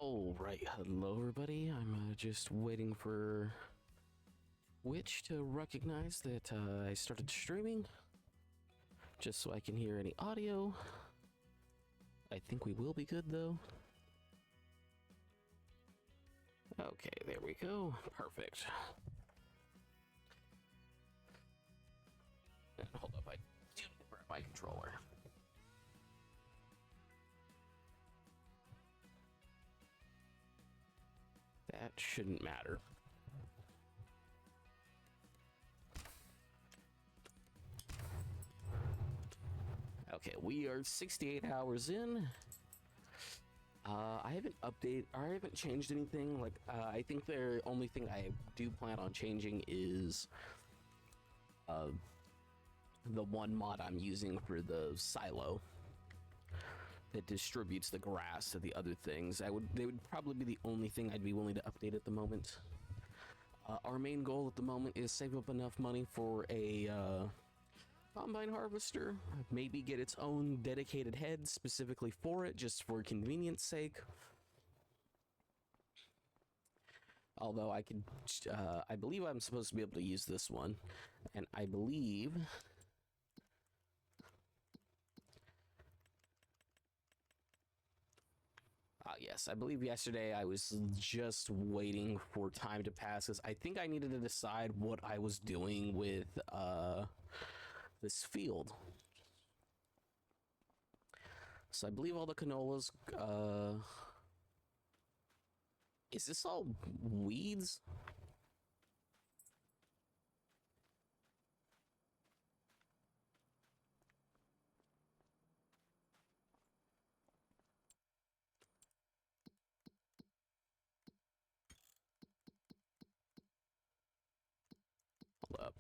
All right, hello everybody. I'm just waiting for Twitch to recognize that I started streaming, just so I can hear any audio. I think we will be good though. Okay, there we go. Perfect. And hold up, I do need to grab my controller. That shouldn't matter. Okay, we are 68 hours in. I haven't changed anything. Like, I think the only thing I do plan on changing is the one mod I'm using for the silo that distributes the grass to the other things. They would probably be the only thing I'd be willing to update at the moment. Our main goal at the moment is save up enough money for a combine harvester, maybe get its own dedicated head specifically for it, just for convenience sake. Although I could, I believe I'm supposed to be able to use this one, and I believe yes, I believe yesterday I was just waiting for time to pass because I think I needed to decide what I was doing with this field. So I believe all the canolas, is this all weeds? Hold up.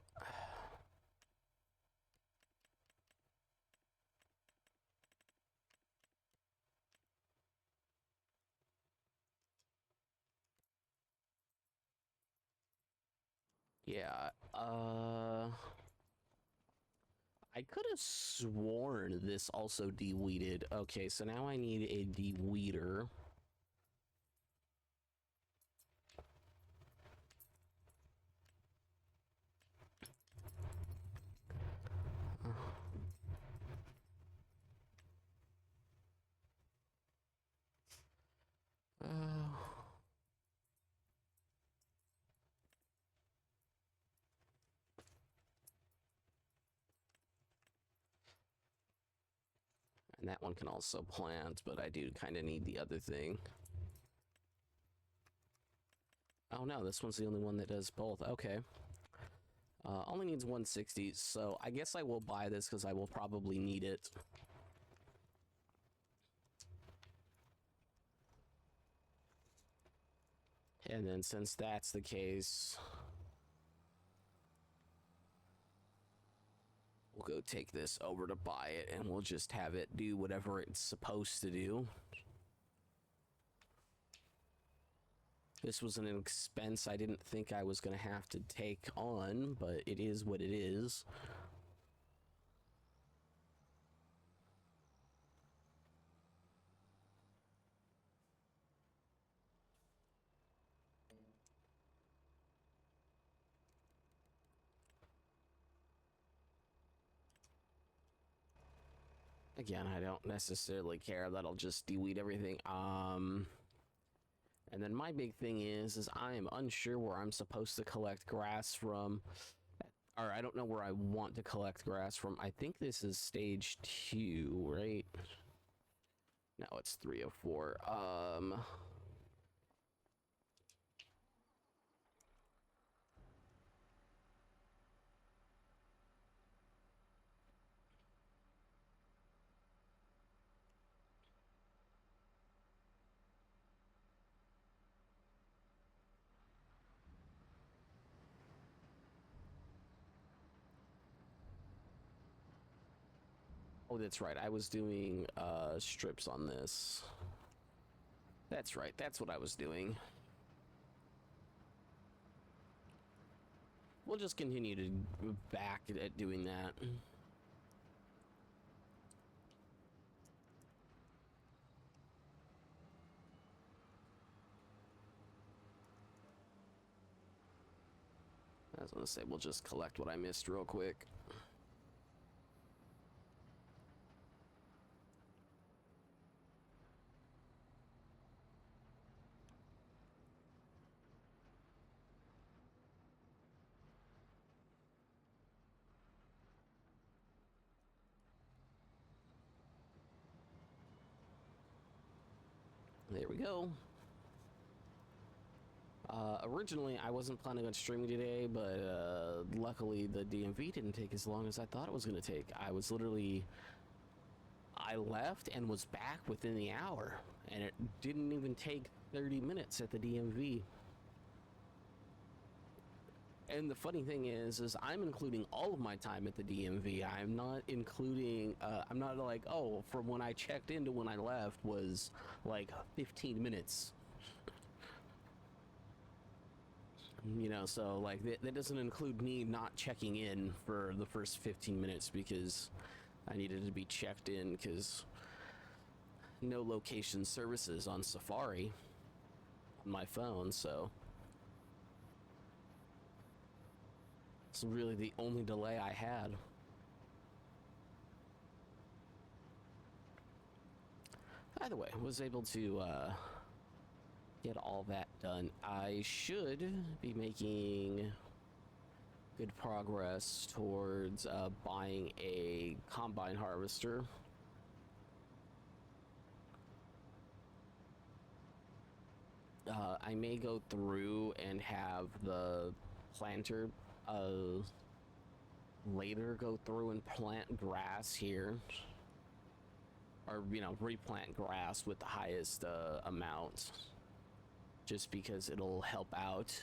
Yeah, I could have sworn this also de-weeded. Okay, so now I need a de-weeder. And that one can also plant, but I do kind of need the other thing. Oh no, this one's the only one that does both. Okay. Only needs 160, so I guess I will buy this because I will probably need it. And then since that's the case, we'll go take this over to buy it and we'll just have it do whatever it's supposed to do. This was an expense I didn't think I was going to have to take on, but it is what it is. Again, I don't necessarily care. That'll just de-weed everything. And then my big thing is I am unsure where I'm supposed to collect grass from. Or I don't know where I want to collect grass from. I think this is stage 2, right? No, it's 3 or 4. Oh, that's right. I was doing strips on this. That's right. That's what I was doing. We'll just continue to back at doing that. I was gonna say, we'll just collect what I missed real quick. There we go. Originally, I wasn't planning on streaming today, but luckily the DMV didn't take as long as I thought it was going to take. I left and was back within the hour, and it didn't even take 30 minutes at the DMV. And the funny thing is I'm including all of my time at the DMV. I'm not including, I'm not like, oh, from when I checked in to when I left was like 15 minutes. You know, so like that doesn't include me not checking in for the first 15 minutes because I needed to be checked in because no location services on Safari on my phone, so it's really the only delay I had. Either way, I was able to get all that done. I should be making good progress towards buying a combine harvester. I may go through and have the planter later go through and plant grass here, or you know, replant grass with the highest amount, just because it'll help out.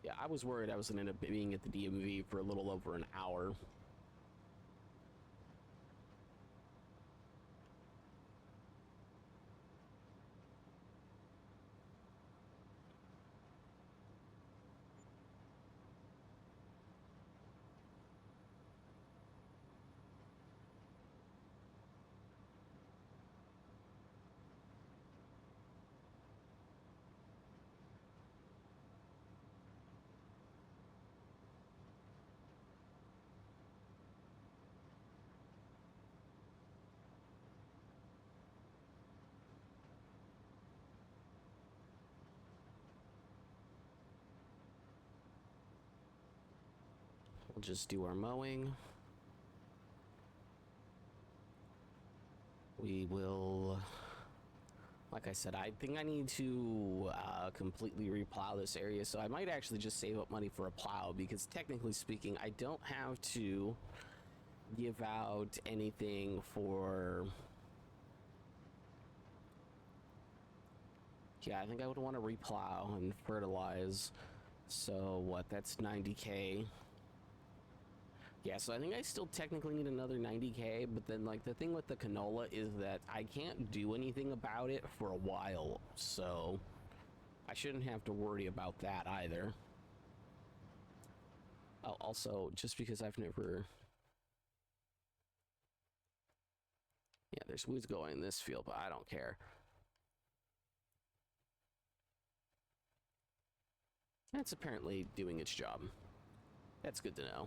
Yeah, I was worried I was gonna end up being at the DMV for a little over an hour. We'll just do our mowing. We will, like I said, I think I need to completely replow this area, so I might actually just save up money for a plow, because technically speaking, I don't have to give out anything for... Yeah, I think I would want to replow and fertilize. So what, that's 90k. Yeah, so I think I still technically need another 90k, but then like the thing with the canola is that I can't do anything about it for a while, so I shouldn't have to worry about that either. Oh, also, just because I've never... Yeah, there's weeds going in this field, but I don't care. That's apparently doing its job. That's good to know.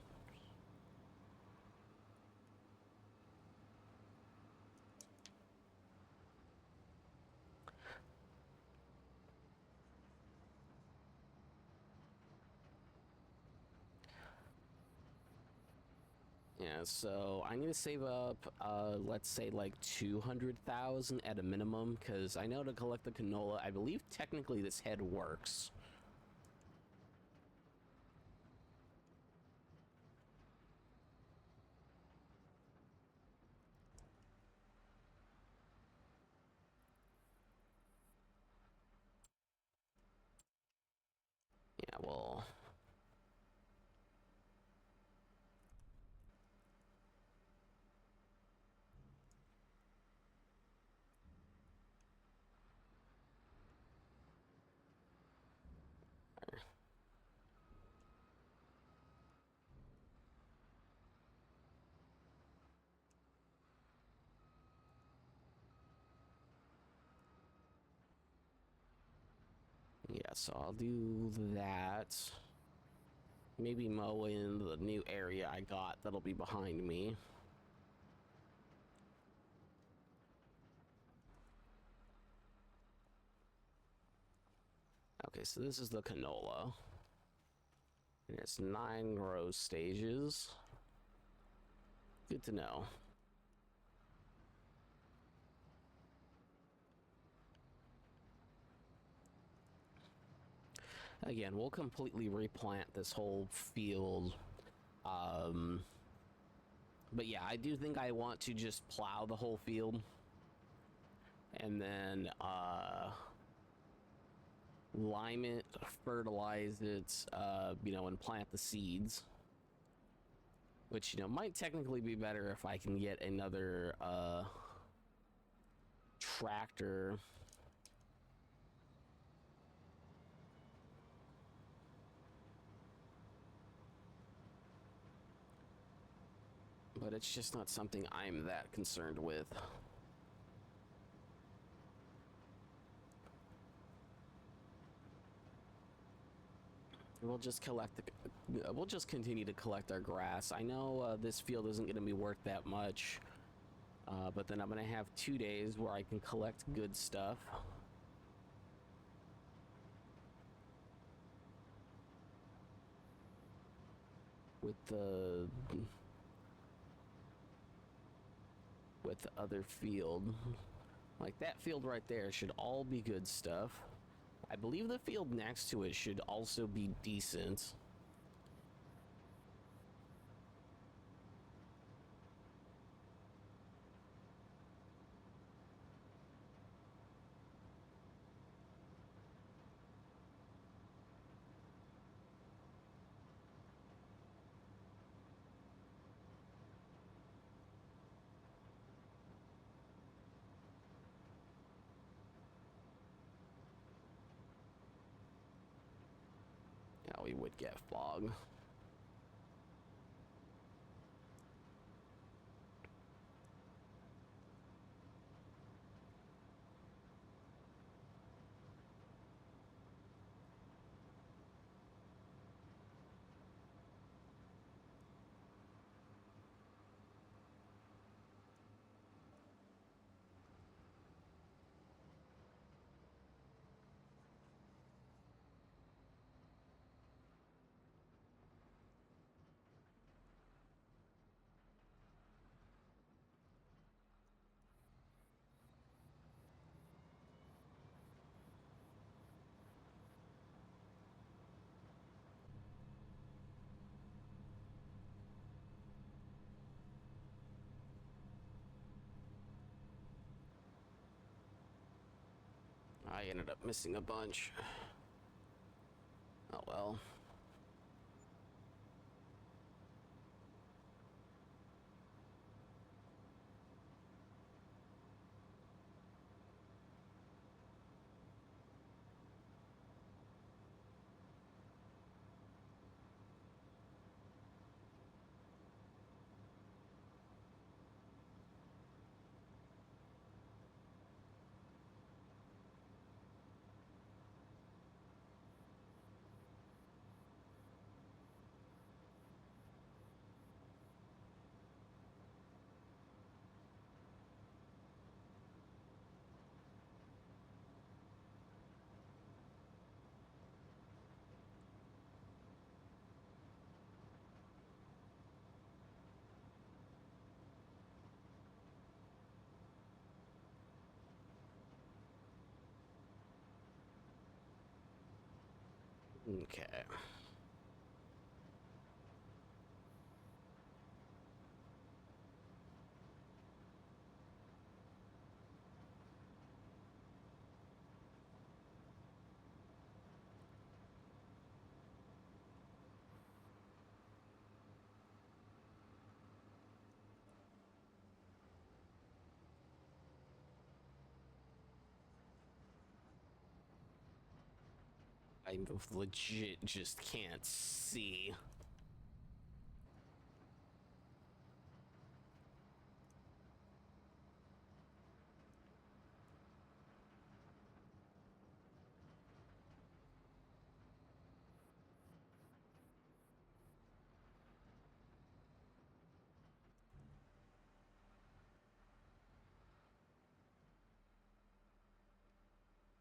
Yeah, so I need to save up, let's say like 200,000 at a minimum, because I know to collect the canola, I believe technically this head works. Yeah, well... so I'll do that. Maybe mow in the new area I got that'll be behind me. Okay, so this is the canola. And it's 9 growth stages. Good to know. Again, we'll completely replant this whole field. But yeah, I do think I want to just plow the whole field. And then, lime it, fertilize it, and plant the seeds. Which, might technically be better if I can get another, tractor. But it's just not something I'm that concerned with. We'll just we'll just continue to collect our grass. I know this field isn't going to be worth that much, but then I'm going to have 2 days where I can collect good stuff. With the other field. Like that field right there should all be good stuff. I believe the field next to it should also be decent. Yeah, we would get fog. I ended up missing a bunch. Oh well. Okay. I legit just can't see.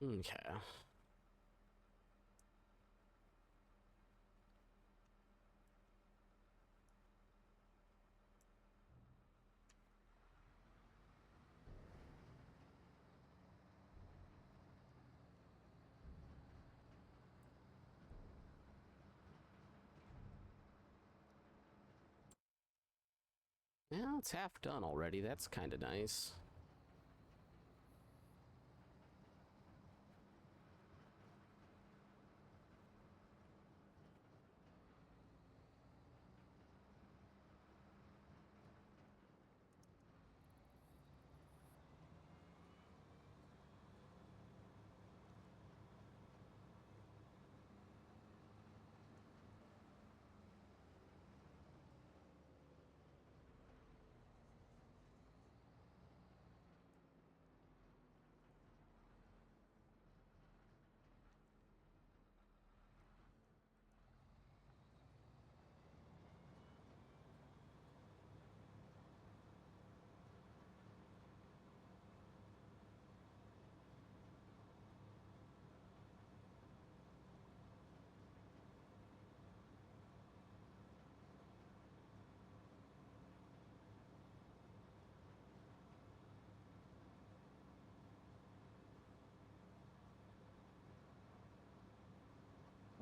Okay. Yeah, it's half done already. That's kind of nice.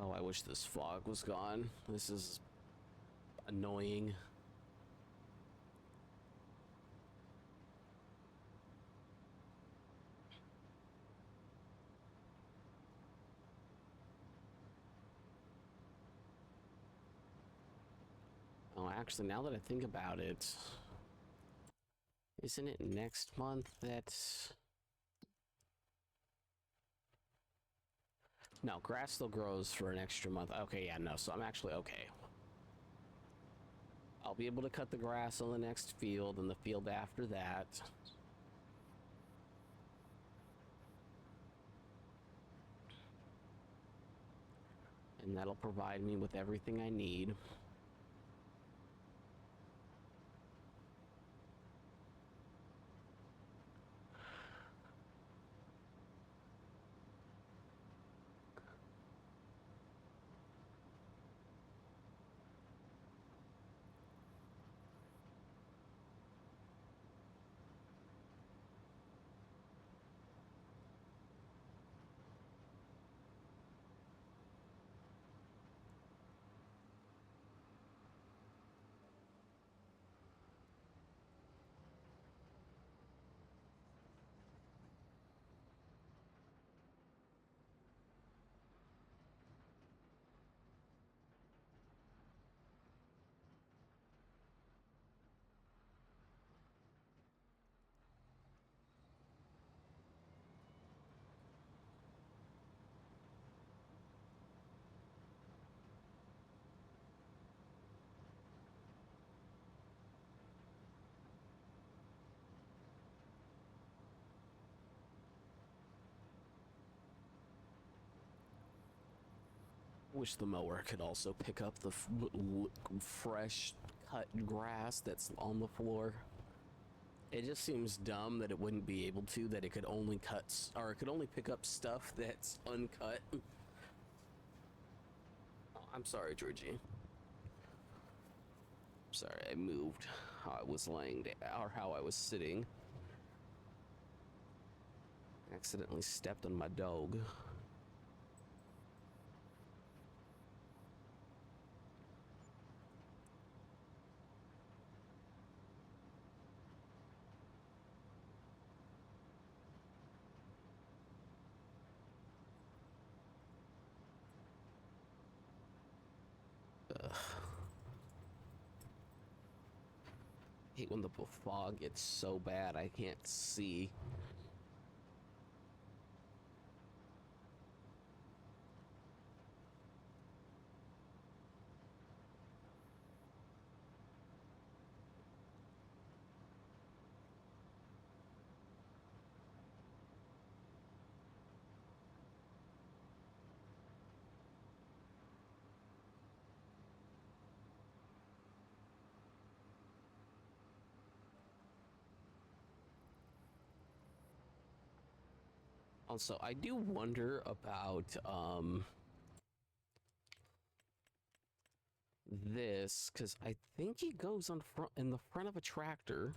Oh, I wish this fog was gone. This is annoying. Oh, actually, now that I think about it, isn't it next month that... No, grass still grows for an extra month. Okay, yeah, no, so I'm actually okay. I'll be able to cut the grass on the next field and the field after that. And that'll provide me with everything I need. Wish the mower could also pick up the fresh cut grass that's on the floor. It just seems dumb that it wouldn't be able to, that it could only or it could only pick up stuff that's uncut. Oh, I'm sorry, Georgie. Sorry, I moved how I was laying down, or how I was sitting. Accidentally stepped on my dog. Ugh. I hate when the fog gets so bad I can't see. Also, I do wonder about this, because I think it goes on in the front of a tractor.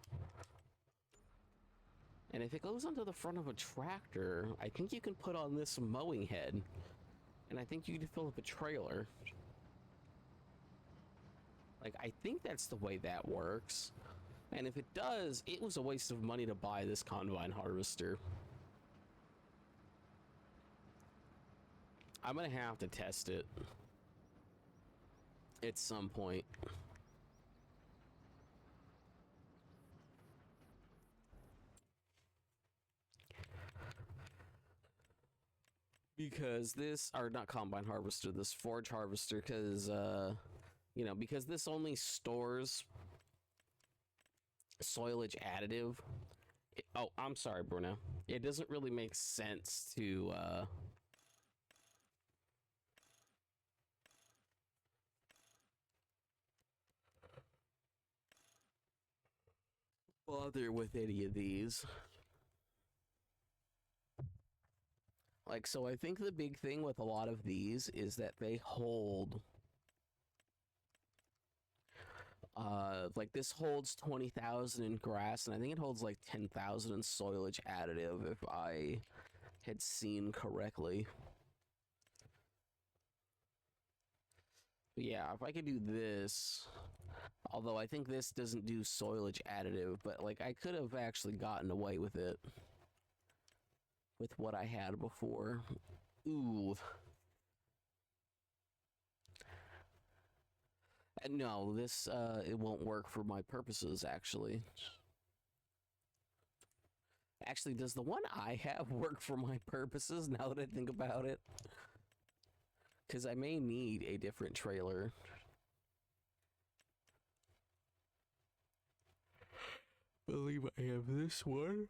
And if it goes onto the front of a tractor, I think you can put on this mowing head. And I think you can fill up a trailer. Like, I think that's the way that works. And if it does, it was a waste of money to buy this combine harvester. I'm gonna have to test it at some point. Because this, or not combine harvester, this forage harvester, because, you know, because this only stores soilage additive. Oh, I'm sorry, Bruno. It doesn't really make sense to, bother with any of these. Like, so I think the big thing with a lot of these is that they hold, like this holds 20,000 in grass, and I think it holds like 10,000 in soilage additive, if I had seen correctly. But yeah, if I could do this, although I think this doesn't do soilage additive, but like I could have actually gotten away with it with what I had before. Ooh. No, this, it won't work for my purposes, actually. Actually, does the one I have work for my purposes, now that I think about it? Because I may need a different trailer. Believe I have this one.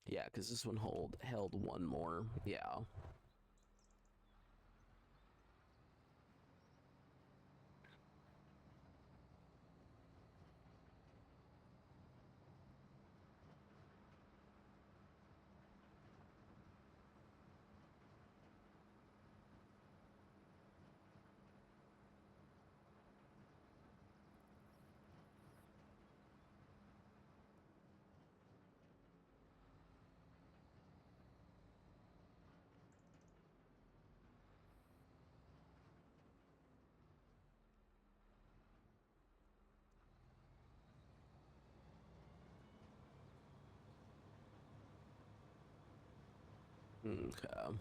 Yeah, because this one held one more. Yeah. Okay.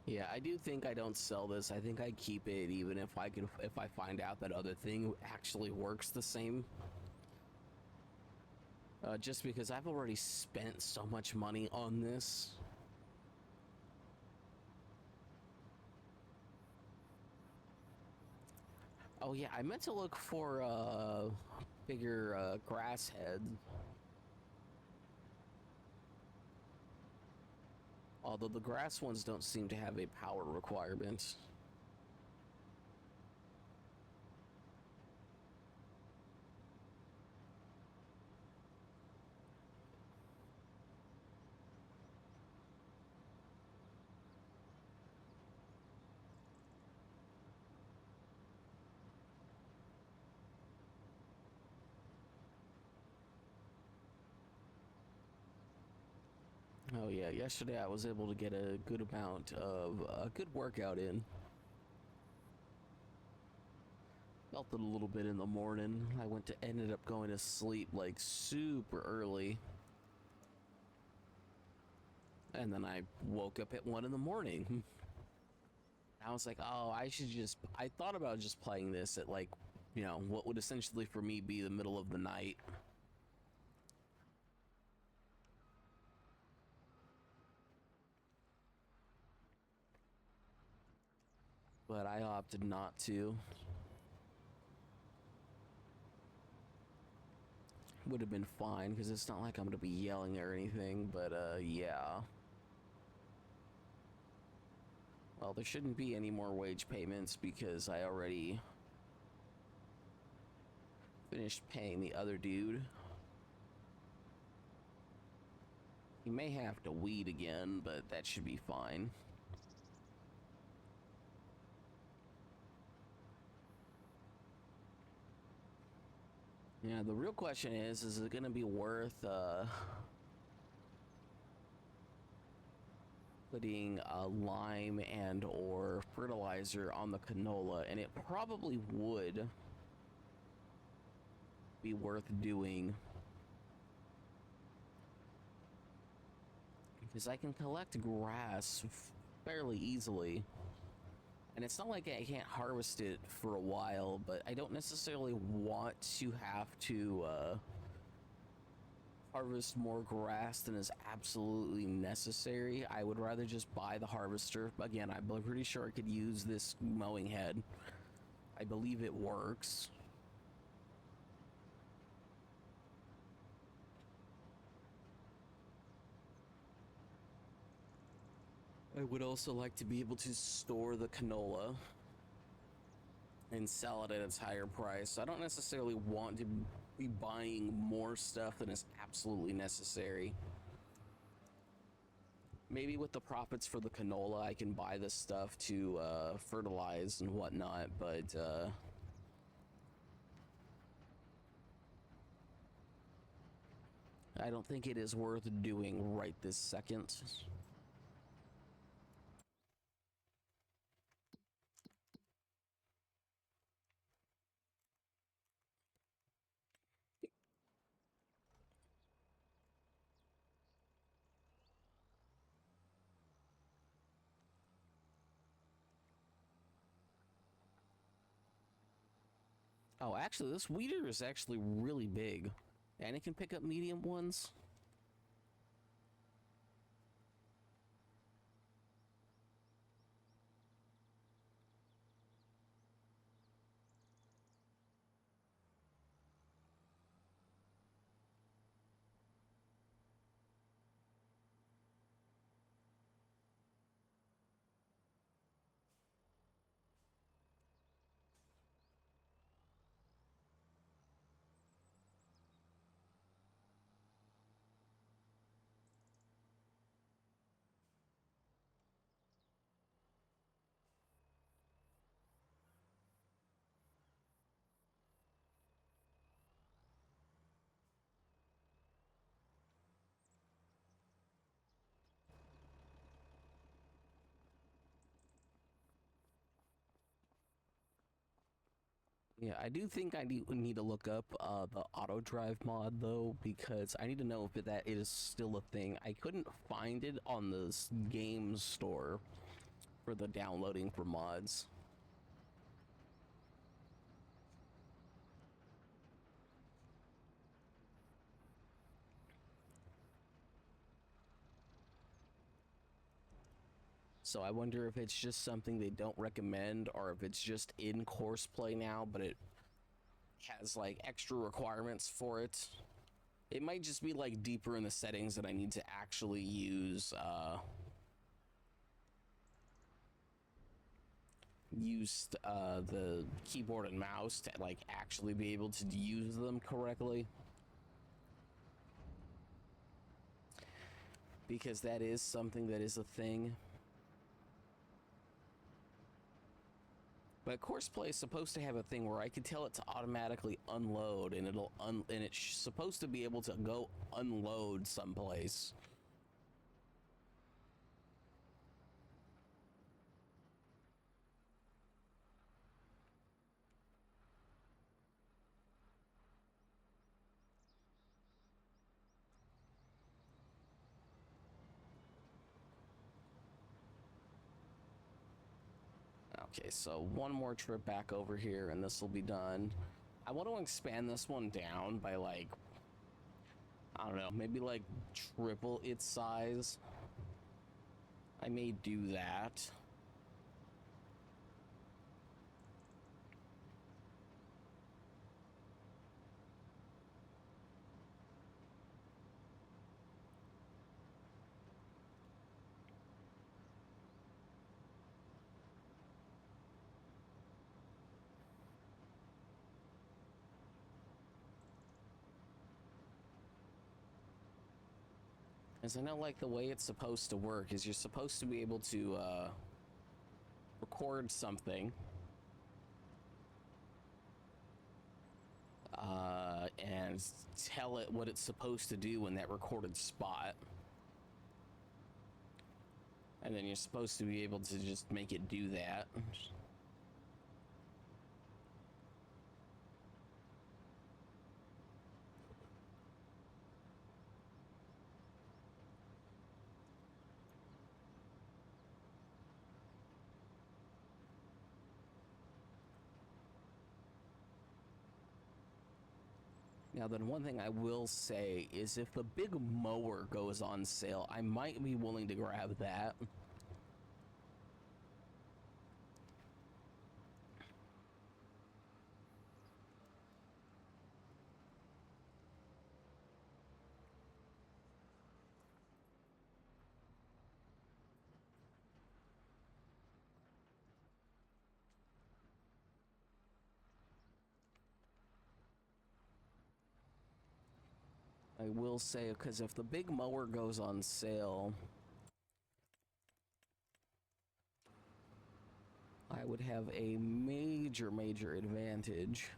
Yeah, I do think I don't sell this. I think I keep it even if I find out that other thing actually works the same. Just because I've already spent so much money on this. Oh yeah, I meant to look for bigger grass head. Although the grass ones don't seem to have a power requirement. Oh yeah, yesterday I was able to get a good amount of a good workout in. Felt it a little bit in the morning. Ended up going to sleep like super early. And then I woke up at 1 in the morning. I was like, oh, I thought about just playing this at like, you know, what would essentially for me be the middle of the night. but I opted not to. Would have been fine because it's not like I'm gonna be yelling or anything, but yeah. Well, there shouldn't be any more wage payments because I already finished paying the other dude. He may have to weed again, but that should be fine. Yeah, the real question is it gonna be worth putting lime and or fertilizer on the canola? And it probably would be worth doing, because I can collect grass fairly easily, and it's not like I can't harvest it for a while, but I don't necessarily want to have to harvest more grass than is absolutely necessary. I would rather just buy the harvester. Again, I'm pretty sure I could use this mowing head. I believe it works. I would also like to be able to store the canola and sell it at its higher price. I don't necessarily want to be buying more stuff than is absolutely necessary. Maybe with the profits for the canola, I can buy this stuff to fertilize and whatnot, but I don't think it is worth doing right this second. Oh, actually, this weeder is actually really big, and it can pick up medium ones. Yeah, I do think I need to look up the auto drive mod though, because I need to know if that is still a thing. I couldn't find it on the game store for the downloading for mods. So I wonder if it's just something they don't recommend, or if it's just in course play now, but it has like extra requirements for it. It might just be like deeper in the settings that I need to actually use the keyboard and mouse to like actually be able to use them correctly, because that is something that is a thing. But Courseplay is supposed to have a thing where I can tell it to automatically unload, and and it's supposed to be able to go unload someplace. Okay, so one more trip back over here and this will be done. I want to expand this one down by like, I don't know, maybe like triple its size. I may do that. As I know, like, the way it's supposed to work is you're supposed to be able to record something and tell it what it's supposed to do in that recorded spot. And then you're supposed to be able to just make it do that. Now, then, one thing I will say is if the big mower goes on sale, I might be willing to grab that. I will say, because if the big mower goes on sale, I would have a major, major advantage.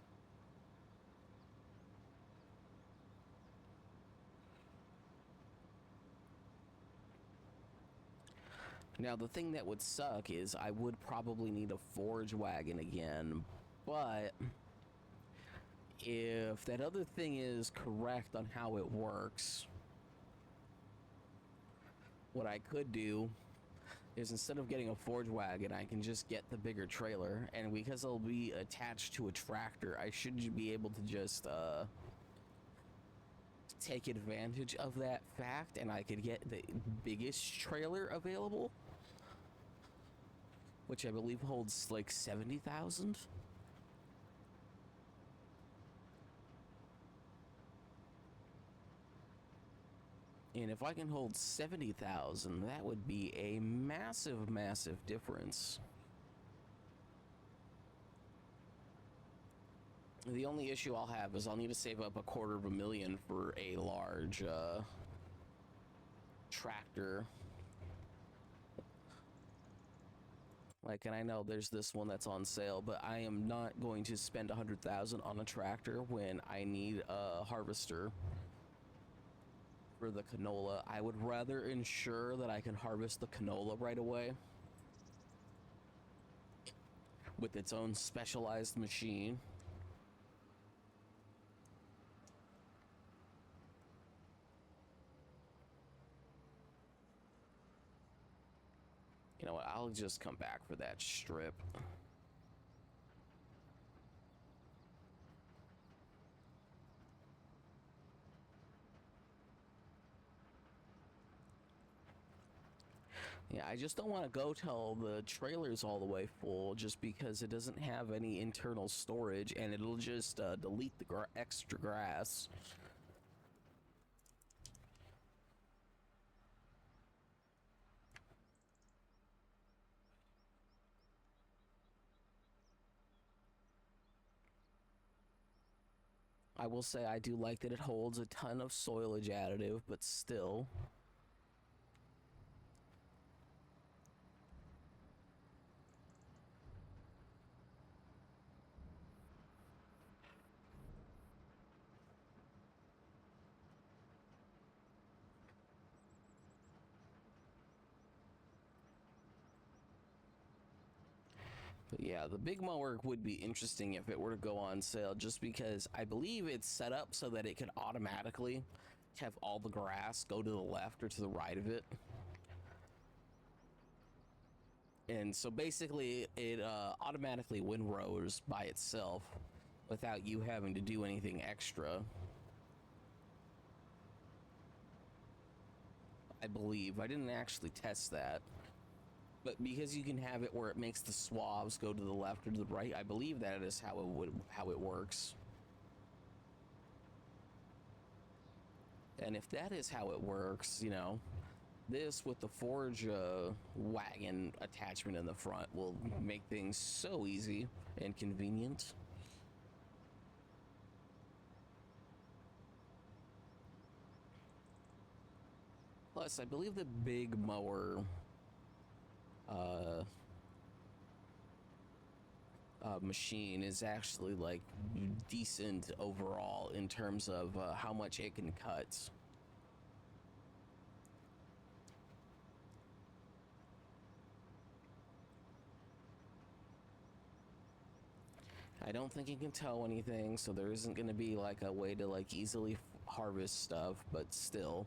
Now, the thing that would suck is I would probably need a forge wagon again, but if that other thing is correct on how it works, what I could do is instead of getting a forge wagon, I can just get the bigger trailer, and because it'll be attached to a tractor, I should be able to just take advantage of that fact, and I could get the biggest trailer available, which I believe holds like 70,000. And if I can hold 70,000, that would be a massive, massive difference. The only issue I'll have is I'll need to save up $250,000 for a large tractor. Like, and I know there's this one that's on sale, but I am not going to spend 100,000 on a tractor when I need a harvester for the canola. I would rather ensure that I can harvest the canola right away with its own specialized machine. You know what? I'll just come back for that strip. Yeah, I just don't want to go till the trailer's all the way full just because it doesn't have any internal storage and it'll just delete the extra grass. I will say I do like that it holds a ton of soilage additive, but still. But yeah, the big mower would be interesting if it were to go on sale, just because I believe it's set up so that it can automatically have all the grass go to the left or to the right of it. And so basically it automatically windrows by itself without you having to do anything extra. I believe. I didn't actually test that. But because you can have it where it makes the swaths go to the left or to the right, I believe that is how it works. And if that is how it works, you know, this with the forge wagon attachment in the front will make things so easy and convenient. Plus, I believe the big mower uh, machine is actually like decent overall in terms of how much it can cut. I don't think it can tow anything, so there isn't going to be like a way to like easily harvest stuff, but still,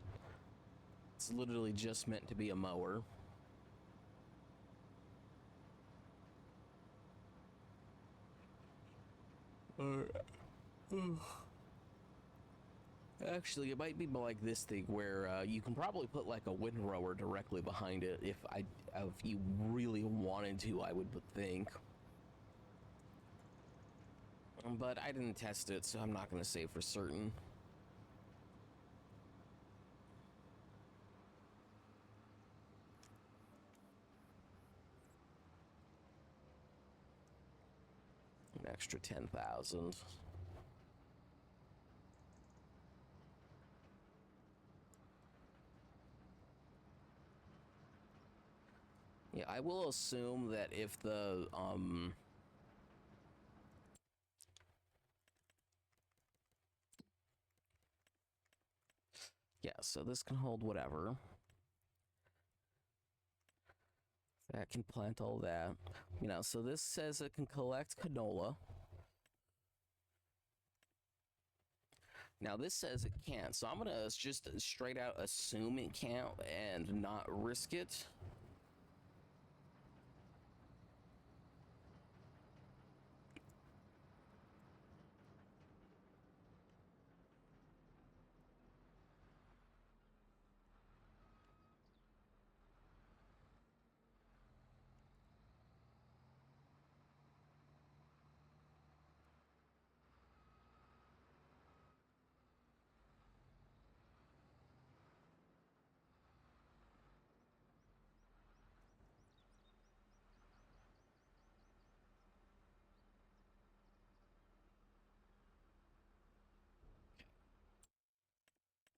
it's literally just meant to be a mower. Actually, it might be like this thing where you can probably put like a windrower directly behind it if you really wanted to, I would think. But I didn't test it, so I'm not going to say for certain. An extra 10,000. Yeah, I will assume that if the yeah, so this can hold whatever. That can plant all that. You know, so this says it can collect canola. Now this says it can't, so I'm gonna just straight out assume it can't and not risk it.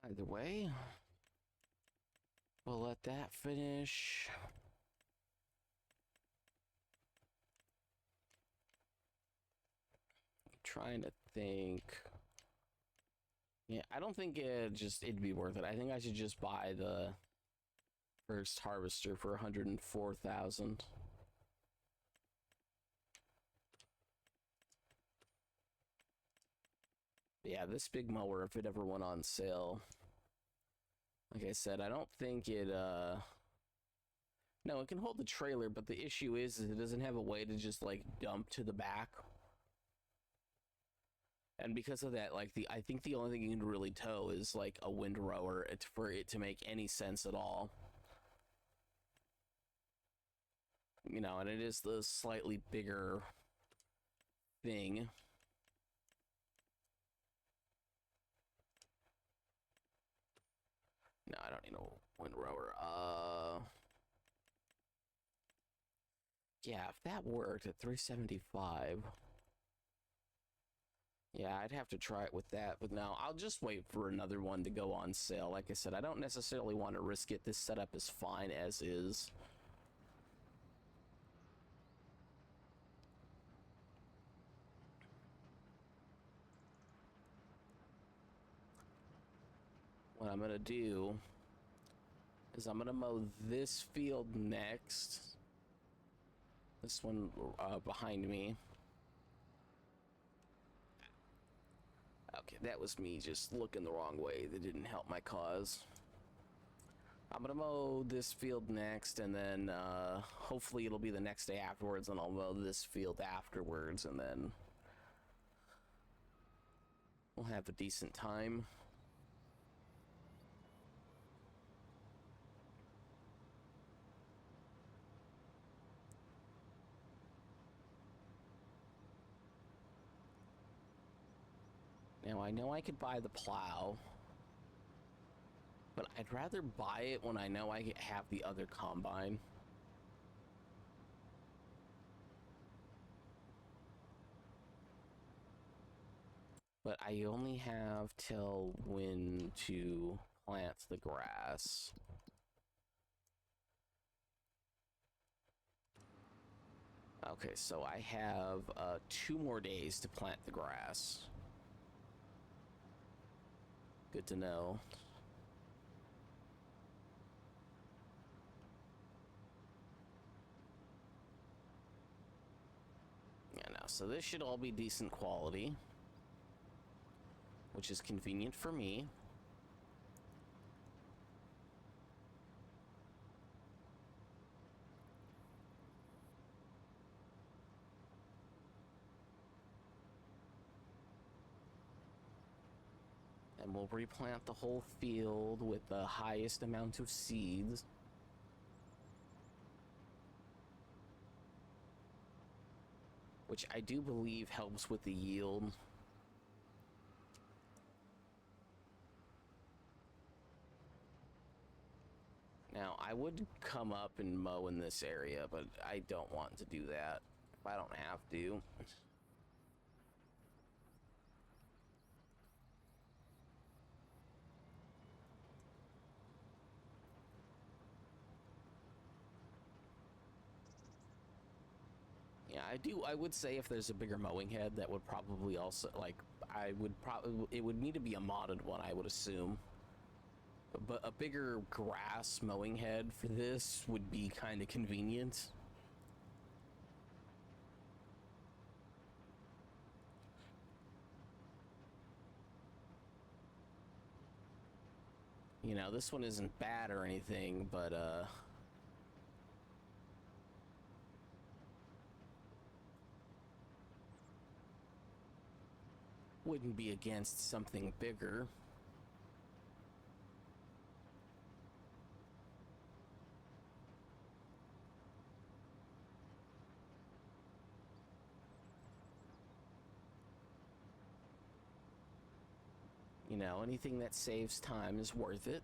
Either way, we'll let that finish. I'm trying to think. Yeah, I don't think it'd be worth it. I think I should just buy the first harvester for 104,000. Yeah, this big mower, if it ever went on sale, like I said, I don't think it no, it can hold the trailer, but the issue is it doesn't have a way to just like dump to the back. And because of that, like I think the only thing you can really tow is like a windrower for it to make any sense at all. You know, and it is the slightly bigger thing. No, I don't need a windrower. Yeah, if that worked at 375. Yeah, I'd have to try it with that, but no, I'll just wait for another one to go on sale. Like I said, I don't necessarily want to risk it. This setup is fine as is. What I'm gonna do is I'm gonna mow this field next. This one behind me. Okay, that was me just looking the wrong way. That didn't help my cause. I'm gonna mow this field next, and then hopefully it'll be the next day afterwards, and I'll mow this field afterwards, and then we'll have a decent time. Now, I know I could buy the plow, but I'd rather buy it when I know I have the other combine. But I only have till when to plant the grass. Okay, so I have 2 more days to plant the grass. Good to know. Yeah, no, so this should all be decent quality, which is convenient for me. And we'll replant the whole field with the highest amount of seeds. Which I do believe helps with the yield. Now, I would come up and mow in this area, but I don't want to do that if I don't have to. Yeah, I would say if there's a bigger mowing head, that would probably also, like, it would need to be a modded one, I would assume. But a bigger grass mowing head for this would be kind of convenient. You know, this one isn't bad or anything, but, wouldn't be against something bigger. You know, anything that saves time is worth it.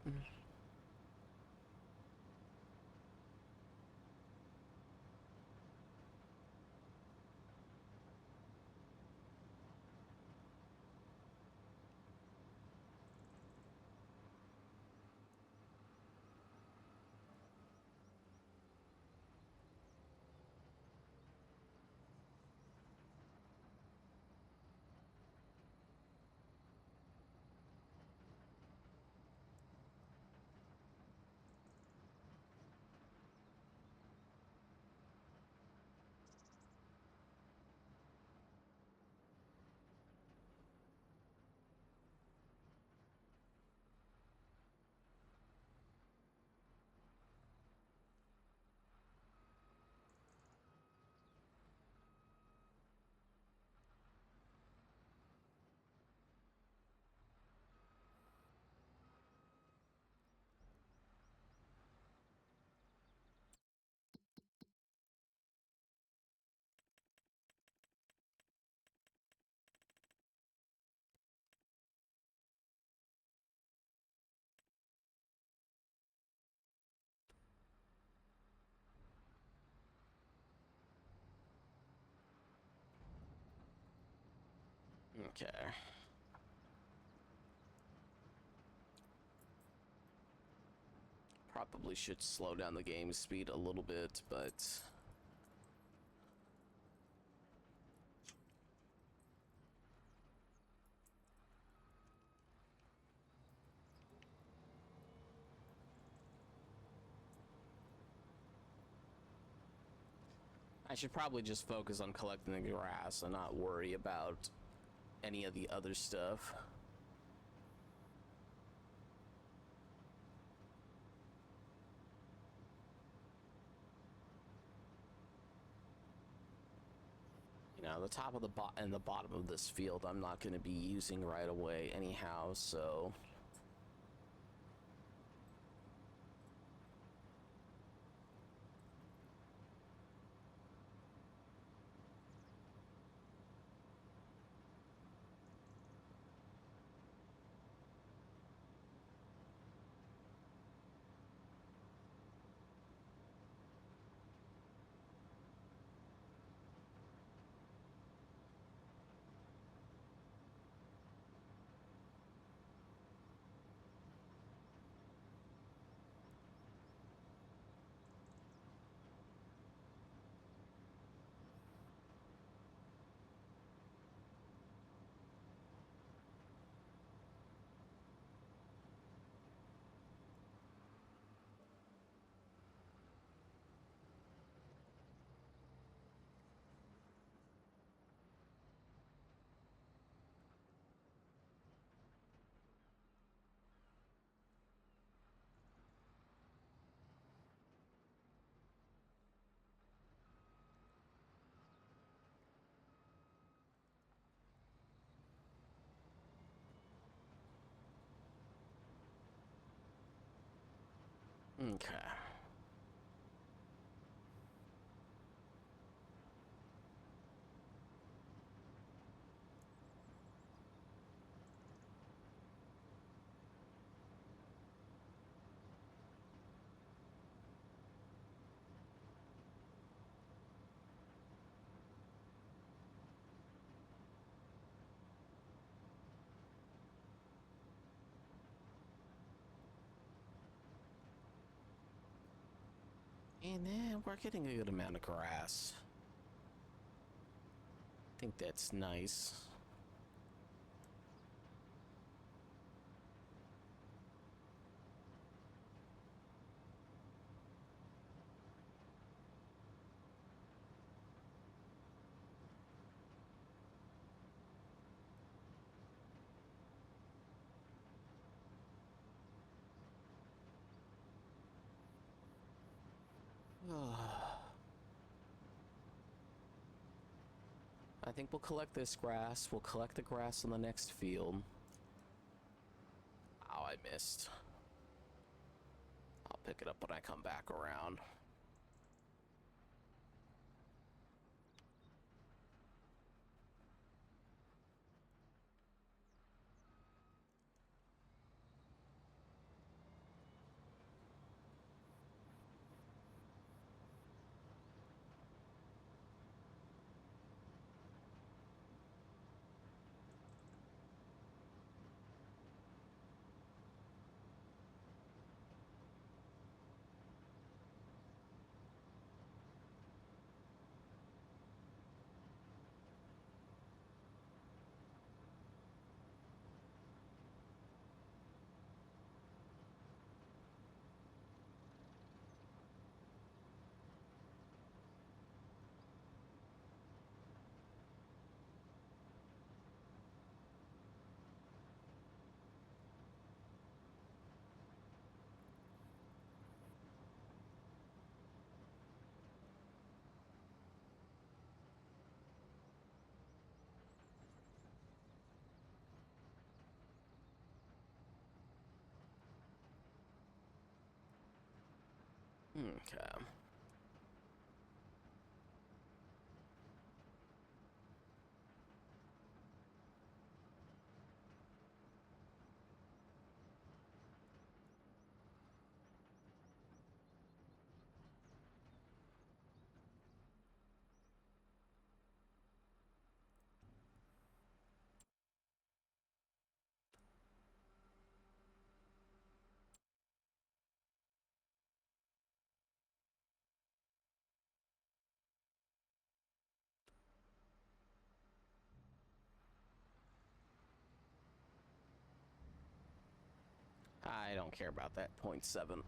Okay. Probably should slow down the game speed a little bit, but I should probably just focus on collecting the grass and not worry about any of the other stuff. You know, the top of the and the bottom of this field I'm not going to be using right away anyhow, so Okay. And then we're getting a good amount of grass. I think that's nice. I think we'll collect this grass. We'll collect the grass in the next field. Oh, I missed. I'll pick it up when I come back around. Okay. I don't care about that 0.7.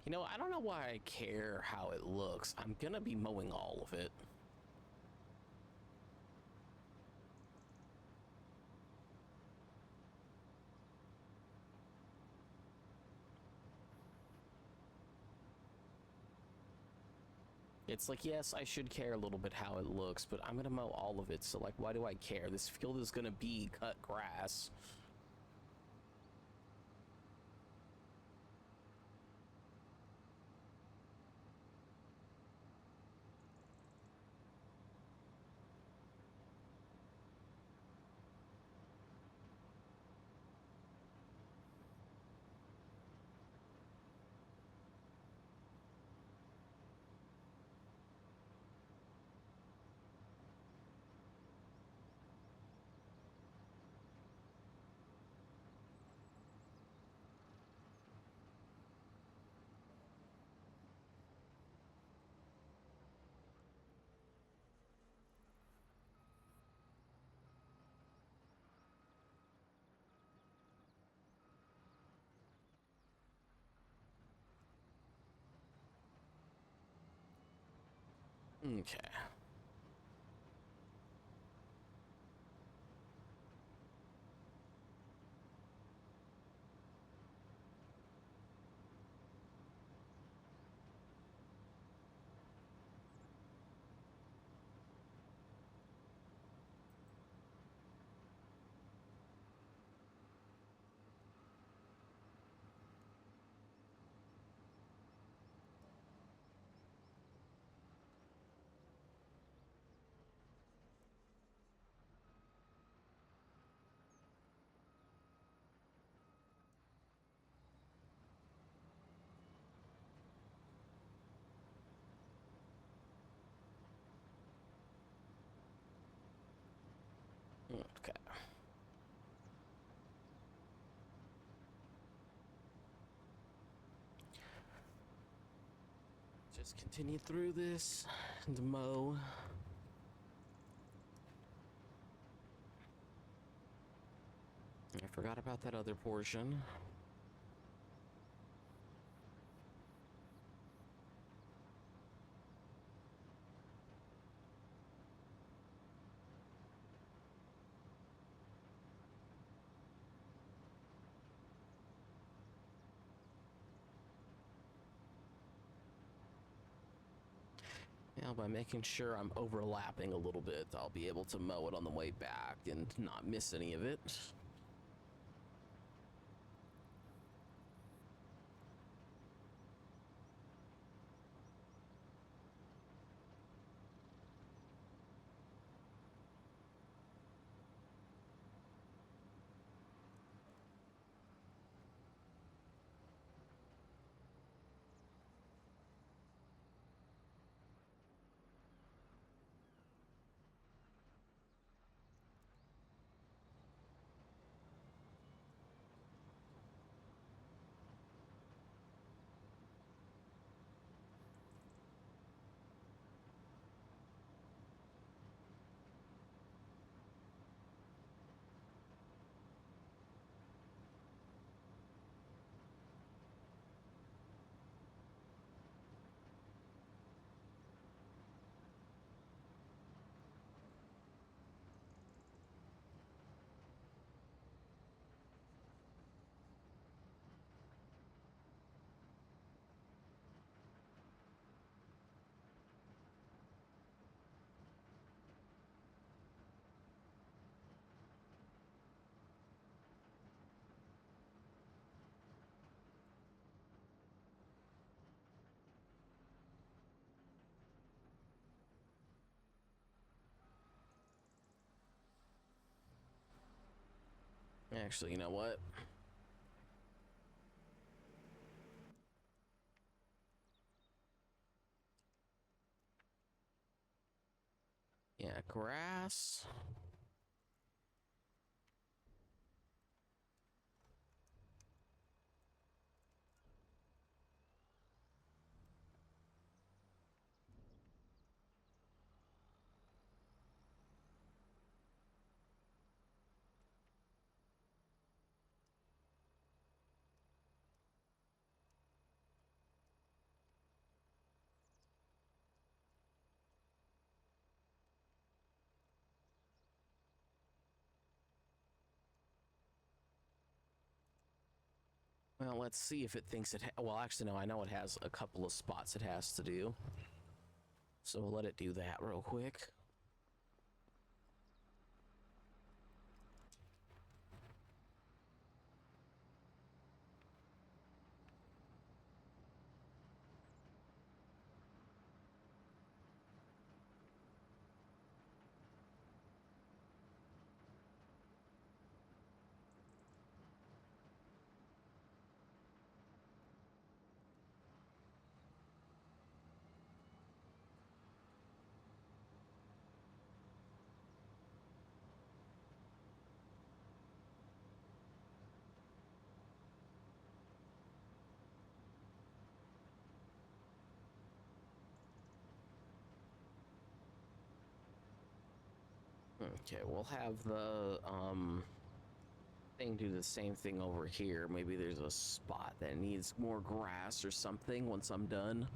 You know, I don't know why I care how it looks. I'm gonna be mowing all of it. It's like, yes, I should care a little bit how it looks, but I'm gonna mow all of it, so like, why do I care? This field is gonna be cut grass. Okay. Okay. Just continue through this and mow. I forgot about that other portion. Now, by making sure I'm overlapping a little bit, I'll be able to mow it on the way back and not miss any of it. Actually, you know what? Yeah, grass. Well, let's see if it thinks it. Well, actually, no. I know it has a couple of spots it has to do. So we'll let it do that real quick. Okay, we'll have the thing do the same thing over here. Maybe there's a spot that needs more grass or something once I'm done.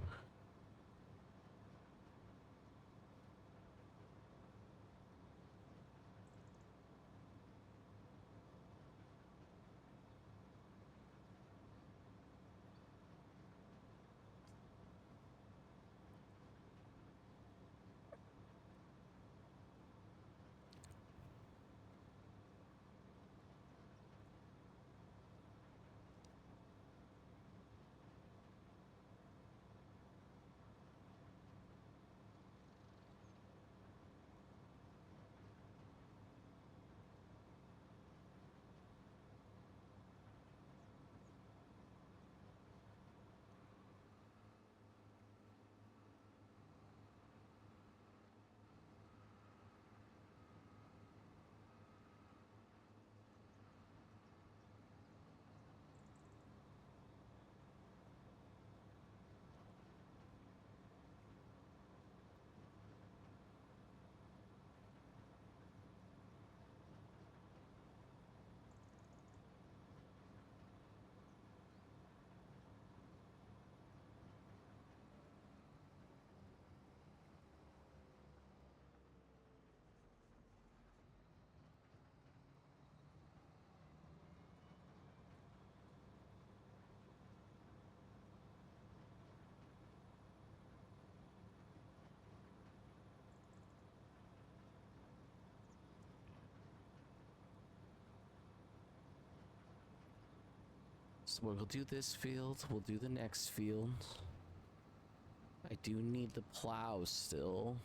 So we'll do this field, we'll do the next field. I do need the plow still.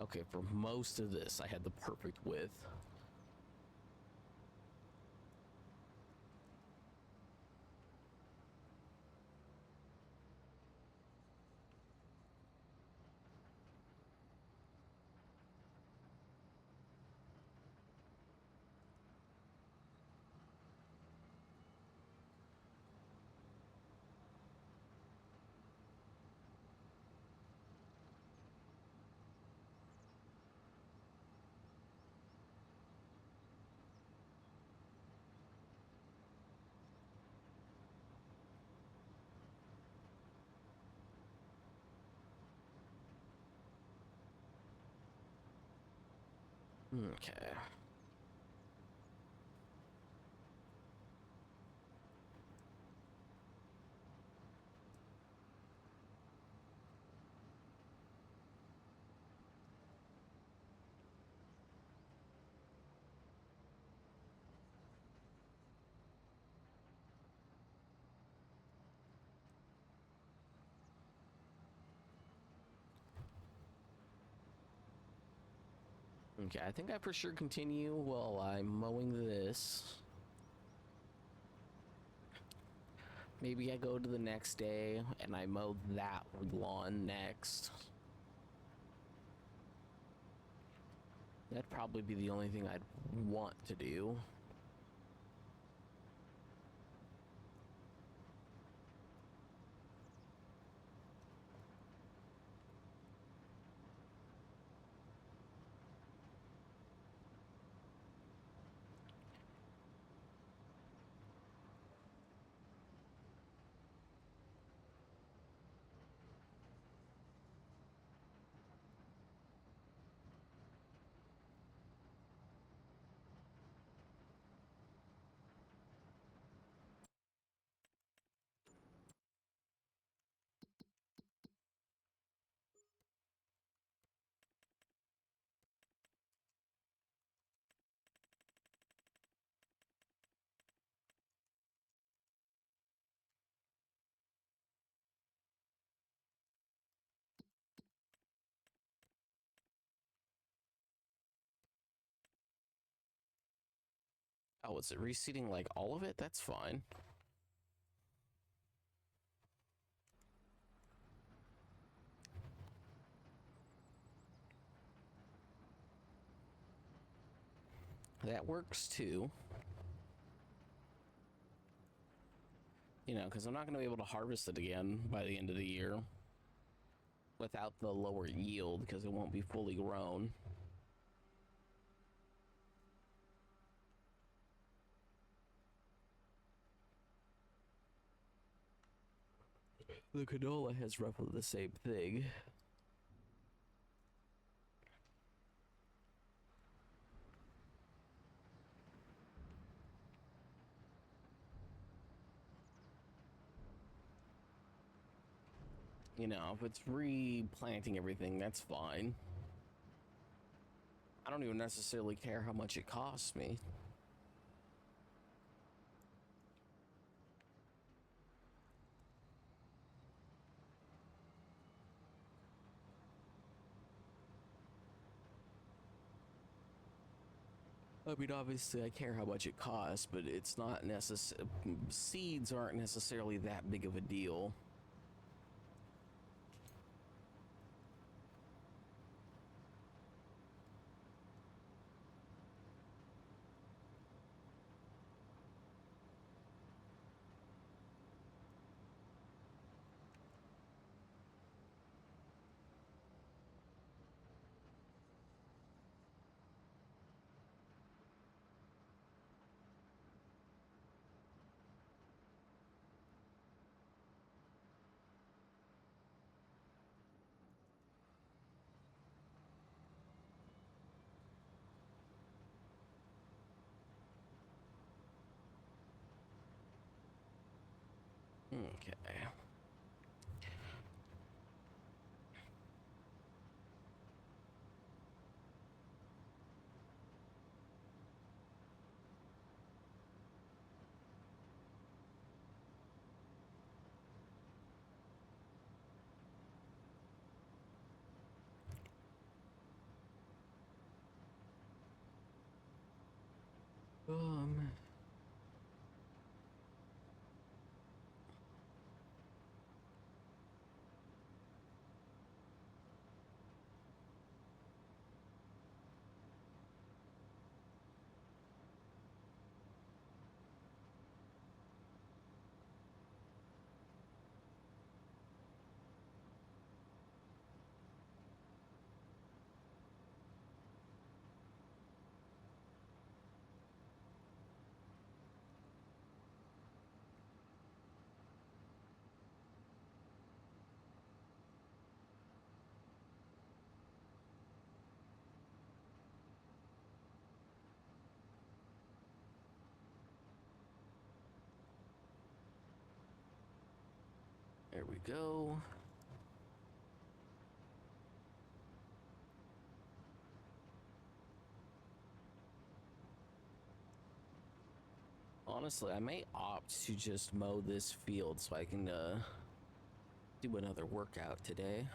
Okay, for most of this, I had the perfect width. Okay. Okay, I think I for sure continue while I'm mowing this. Maybe I go to the next day and I mow that lawn next. That'd probably be the only thing I'd want to do. Oh, is it reseeding like all of it? That's fine. That works too. You know, because I'm not going to be able to harvest it again by the end of the year without the lower yield because it won't be fully grown. The canola has roughly the same thing. You know, if it's replanting everything, that's fine. I don't even necessarily care how much it costs me. I mean, obviously, I care how much it costs, but it's not necessary. Seeds aren't necessarily that big of a deal. Okay. Um, there we go. Honestly, I may opt to just mow this field so I can do another workout today.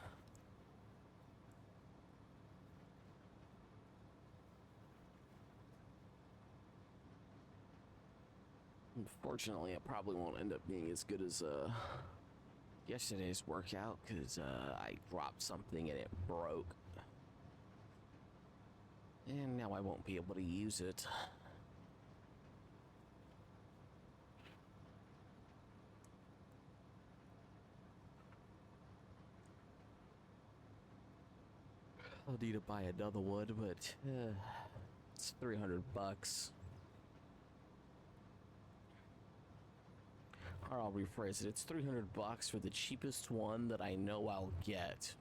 Unfortunately, it probably won't end up being as good as yesterday's workout because I dropped something and it broke. And now I won't be able to use it. I'll need to buy another one, but it's 300 bucks. Or I'll rephrase it. It's 300 bucks for the cheapest one that I know I'll get.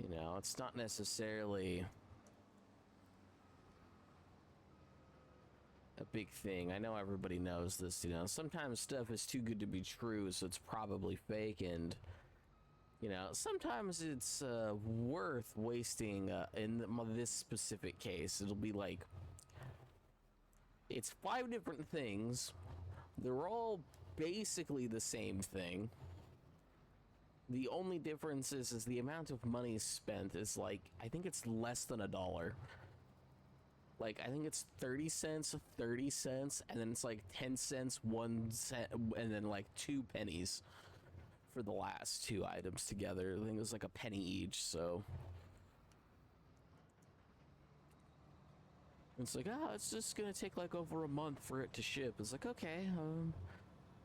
You know, it's not necessarily a big thing. I know everybody knows this, you know. Sometimes stuff is too good to be true, so it's probably fake, and you know, sometimes it's worth wasting in this specific case. It'll be like it's 5 different things. They're all basically the same thing. The only difference is the amount of money spent is like, I think it's less than $1. Like, I think it's 30 cents, 30 cents, and then it's like 10 cents, 1 cent, and then like 2 pennies for the last 2 items together. I think it was like a penny each, so. It's like, oh, it's just gonna take like over a month for it to ship. It's like, okay, I'm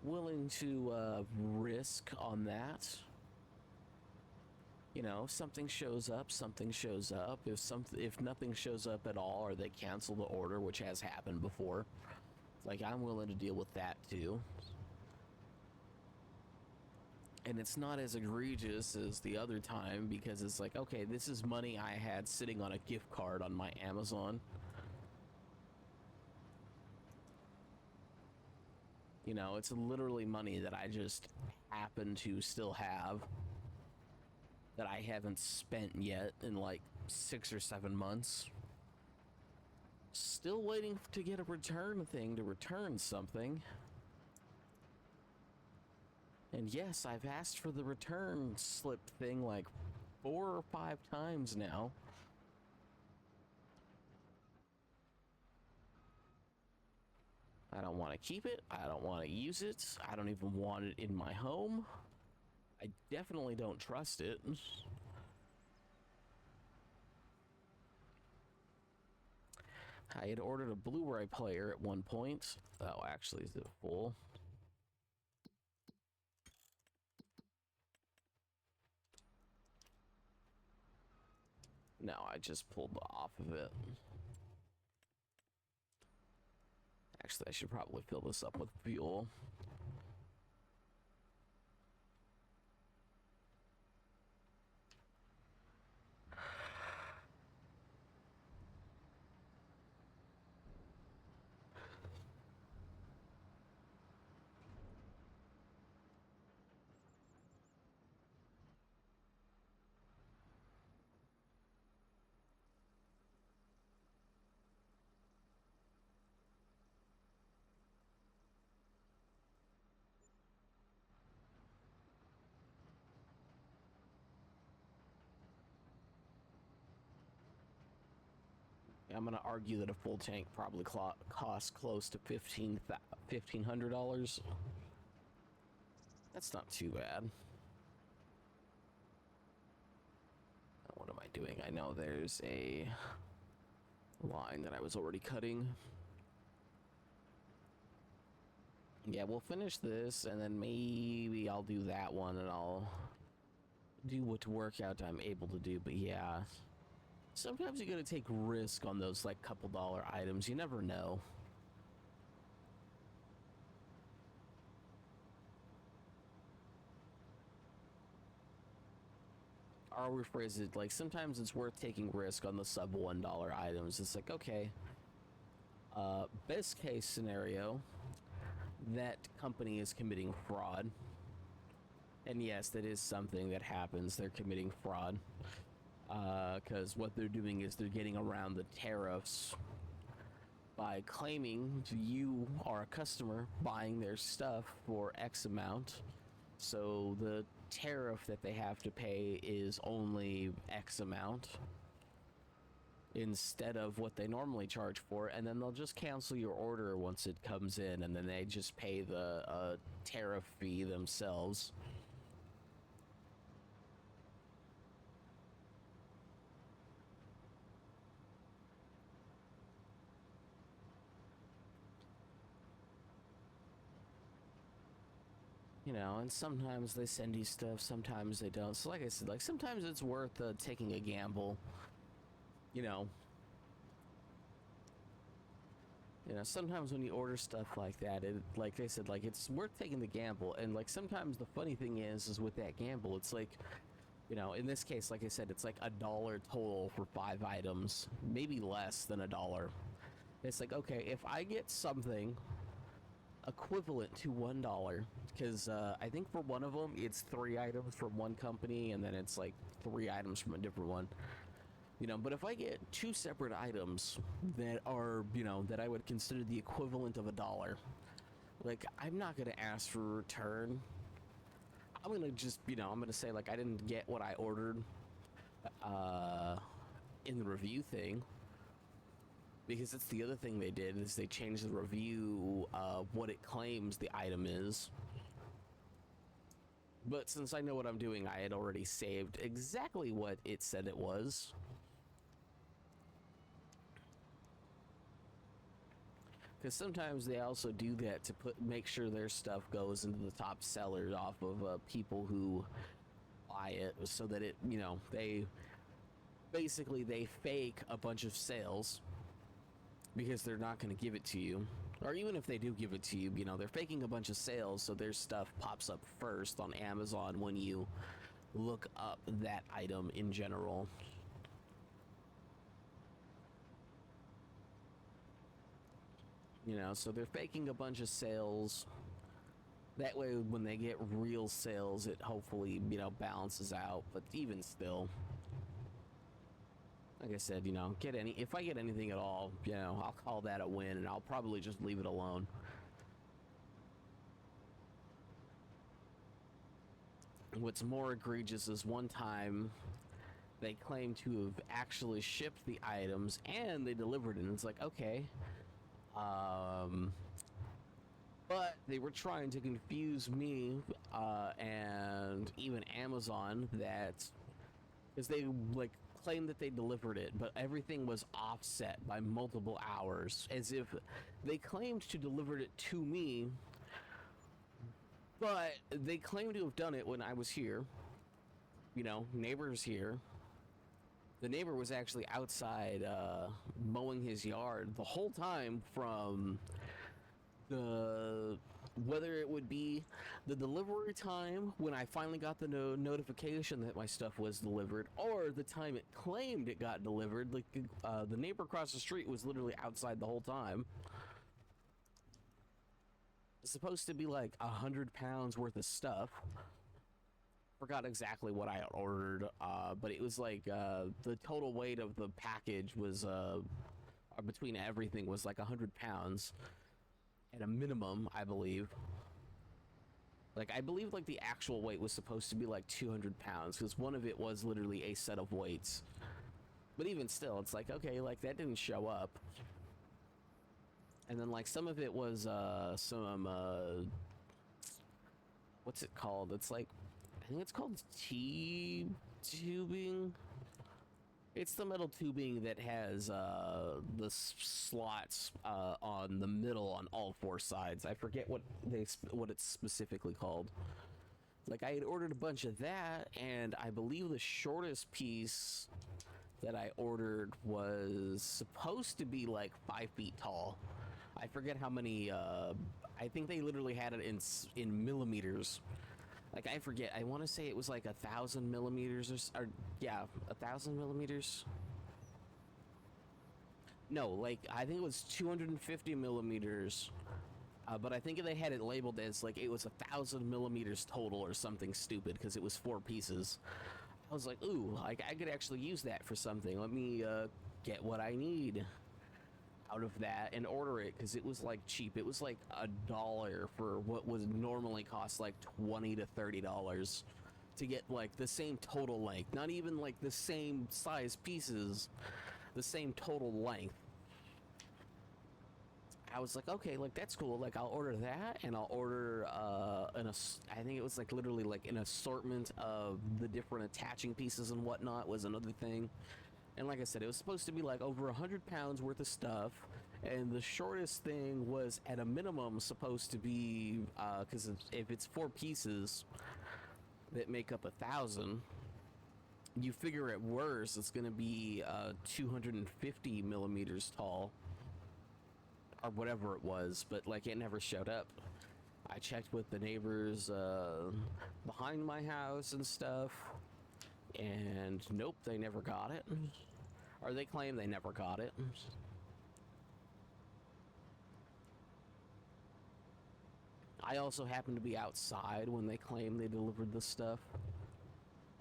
willing to risk on that. You know, if something shows up, something shows up. If nothing shows up at all, or they cancel the order, which has happened before, like I'm willing to deal with that too. And it's not as egregious as the other time because it's like, okay, this is money I had sitting on a gift card on my Amazon. You know, it's literally money that I just happen to still have that I haven't spent yet in like 6 or 7 months. Still waiting to get a return thing to return something. And yes, I've asked for the return slip thing like 4 or 5 times now. I don't want to keep it. I don't want to use it. I don't even want it in my home. I definitely don't trust it. I had ordered a Blu-ray player at one point. Oh, actually, is it full? No, I just pulled off of it. Actually, I should probably fill this up with fuel. I'm gonna argue that a full tank probably costs close to $1,500. That's not too bad. What am I doing? I know there's a line that I was already cutting. Yeah, we'll finish this, and then maybe I'll do that one, and I'll do what workout I'm able to do. But yeah, sometimes you gotta take risk on those like couple dollar items. You never know. I'll rephrase it, like sometimes it's worth taking risk on the sub $1 items. It's like, okay, best case scenario, that company is committing fraud. And yes, that is something that happens. They're committing fraud. Because what they're doing is they're getting around the tariffs by claiming you are a customer buying their stuff for X amount. So the tariff that they have to pay is only X amount instead of what they normally charge for, and then they'll just cancel your order once it comes in, and then they just pay the tariff fee themselves. You know, and sometimes they send you stuff, sometimes they don't. So like I said, like sometimes it's worth taking a gamble. You know, sometimes when you order stuff like that, it, like they said, like it's worth taking the gamble. And like sometimes the funny thing is with that gamble, it's like, you know, in this case, like I said, it's like $1 total for 5 items, maybe less than $1. It's like, okay, if I get something equivalent to $1, because I think for one of them it's 3 items from one company, and then it's like 3 items from a different one. You know, but if I get 2 separate items that are, you know, that I would consider the equivalent of $1, like I'm not gonna ask for a return. I'm gonna just, you know, I'm gonna say like I didn't get what I ordered in the review thing. Because it's the other thing they did, is they changed the review of what it claims the item is. But since I know what I'm doing, I had already saved exactly what it said it was. Because sometimes they also do that to make sure their stuff goes into the top sellers off of people who buy it, so that it, you know, they basically they fake a bunch of sales because they're not going to give it to you. Or even if they do give it to you, you know, they're faking a bunch of sales so their stuff pops up first on Amazon when you look up that item in general. You know, so they're faking a bunch of sales. That way when they get real sales, it hopefully, you know, balances out. But even still, like I said, you know, if I get anything at all, you know, I'll call that a win, and I'll probably just leave it alone. What's more egregious is one time they claim to have actually shipped the items and they delivered it, and it's like, okay, but they were trying to confuse me and even Amazon, that because they like claimed that they delivered it, but everything was offset by multiple hours, as if they claimed to deliver it to me, but they claimed to have done it when I was here. You know, neighbor's here. The neighbor was actually outside mowing his yard the whole time, from the whether it would be the delivery time when I finally got the notification that my stuff was delivered, or the time it claimed it got delivered. Like the neighbor across the street was literally outside the whole time. It's supposed to be like 100 pounds worth of stuff. Forgot exactly what I ordered, but it was like the total weight of the package was between everything was like 100 pounds at a minimum, I believe. Like, I believe like the actual weight was supposed to be like 200 pounds, because one of it was literally a set of weights. But even still, it's like, okay, like that didn't show up. And then like some of it was some what's it called? It's like, I think it's called T-tubing. It's the metal tubing that has the slots on the middle on all four sides. I forget what it's specifically called. Like I had ordered a bunch of that, and I believe the shortest piece that I ordered was supposed to be like 5 feet tall. I forget how many. I think they literally had it in millimeters. Like I forget. I want to say it was like 1,000 millimeters or yeah, 1,000 millimeters. No, like I think it was 250 millimeters. But I think they had it labeled as like it was 1,000 millimeters total or something stupid because it was 4 pieces. I was like, ooh, like I could actually use that for something. Let me get what I need out of that and order it because it was like cheap. It was like $1 for what would normally cost like $20 to $30 to get like the same total length, not even like the same size pieces, the same total length. I was like, okay, like that's cool. Like I'll order that, and I'll order I think it was like literally like an assortment of the different attaching pieces and whatnot was another thing. And like I said, it was supposed to be like over 100 pounds worth of stuff, and the shortest thing was at a minimum supposed to be because if it's 4 pieces that make up 1,000, you figure at worst it's gonna be 250 millimeters tall or whatever it was, but like it never showed up. I checked with the neighbors behind my house and stuff, and nope, they never got it. Or they claim they never got it. I also happened to be outside when they claimed they delivered the stuff.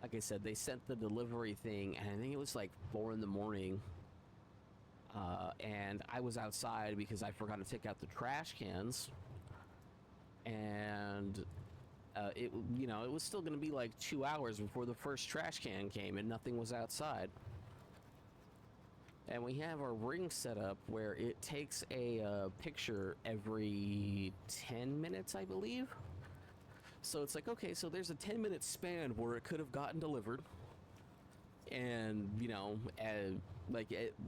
Like I said, they sent the delivery thing, and I think it was like 4 in the morning. And I was outside because I forgot to take out the trash cans. And it was still going to be like 2 hours before the first trash can came, and nothing was outside. And we have our ring set up where it takes a picture every 10 minutes, I believe. So it's like, okay, so there's a 10-minute span where it could have gotten delivered. And,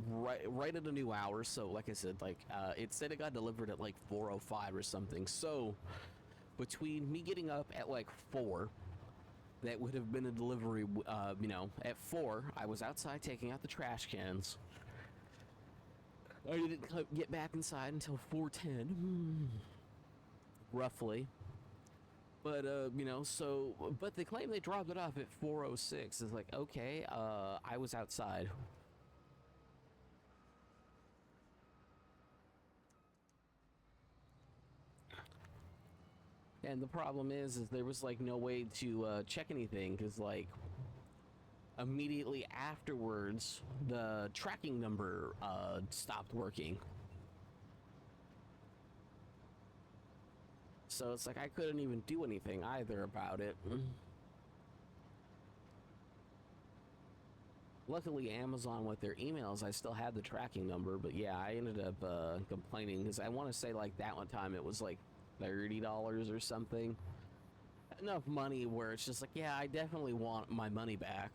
right at a new hour. So like I said, like it said it got delivered at like 4:05 or something. So between me getting up at like 4, that would have been a delivery, at 4, I was outside taking out the trash cans. I didn't get back inside until 4:10, roughly. But, but they claim they dropped it off at 4:06. It's like, okay, I was outside. And the problem is there was, like, no way to check anything, because, like, immediately afterwards, the tracking number stopped working. So it's like I couldn't even do anything either about it. Luckily, Amazon with their emails, I still had the tracking number, but yeah, I ended up complaining because I want to say like that one time it was like $30 or something. Enough money where it's just like, yeah, I definitely want my money back.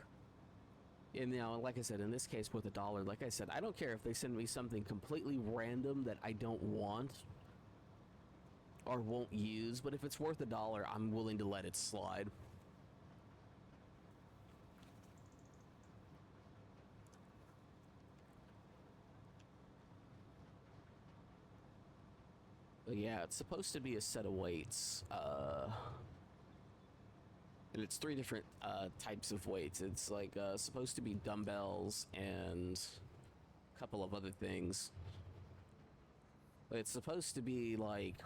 And like I said, in this case with $1, like I said, I don't care if they send me something completely random that I don't want or won't use, but if it's worth $1, I'm willing to let it slide. But yeah, it's supposed to be a set of weights, and it's 3 different types of weights. It's like supposed to be dumbbells and a couple of other things. But it's supposed to be like,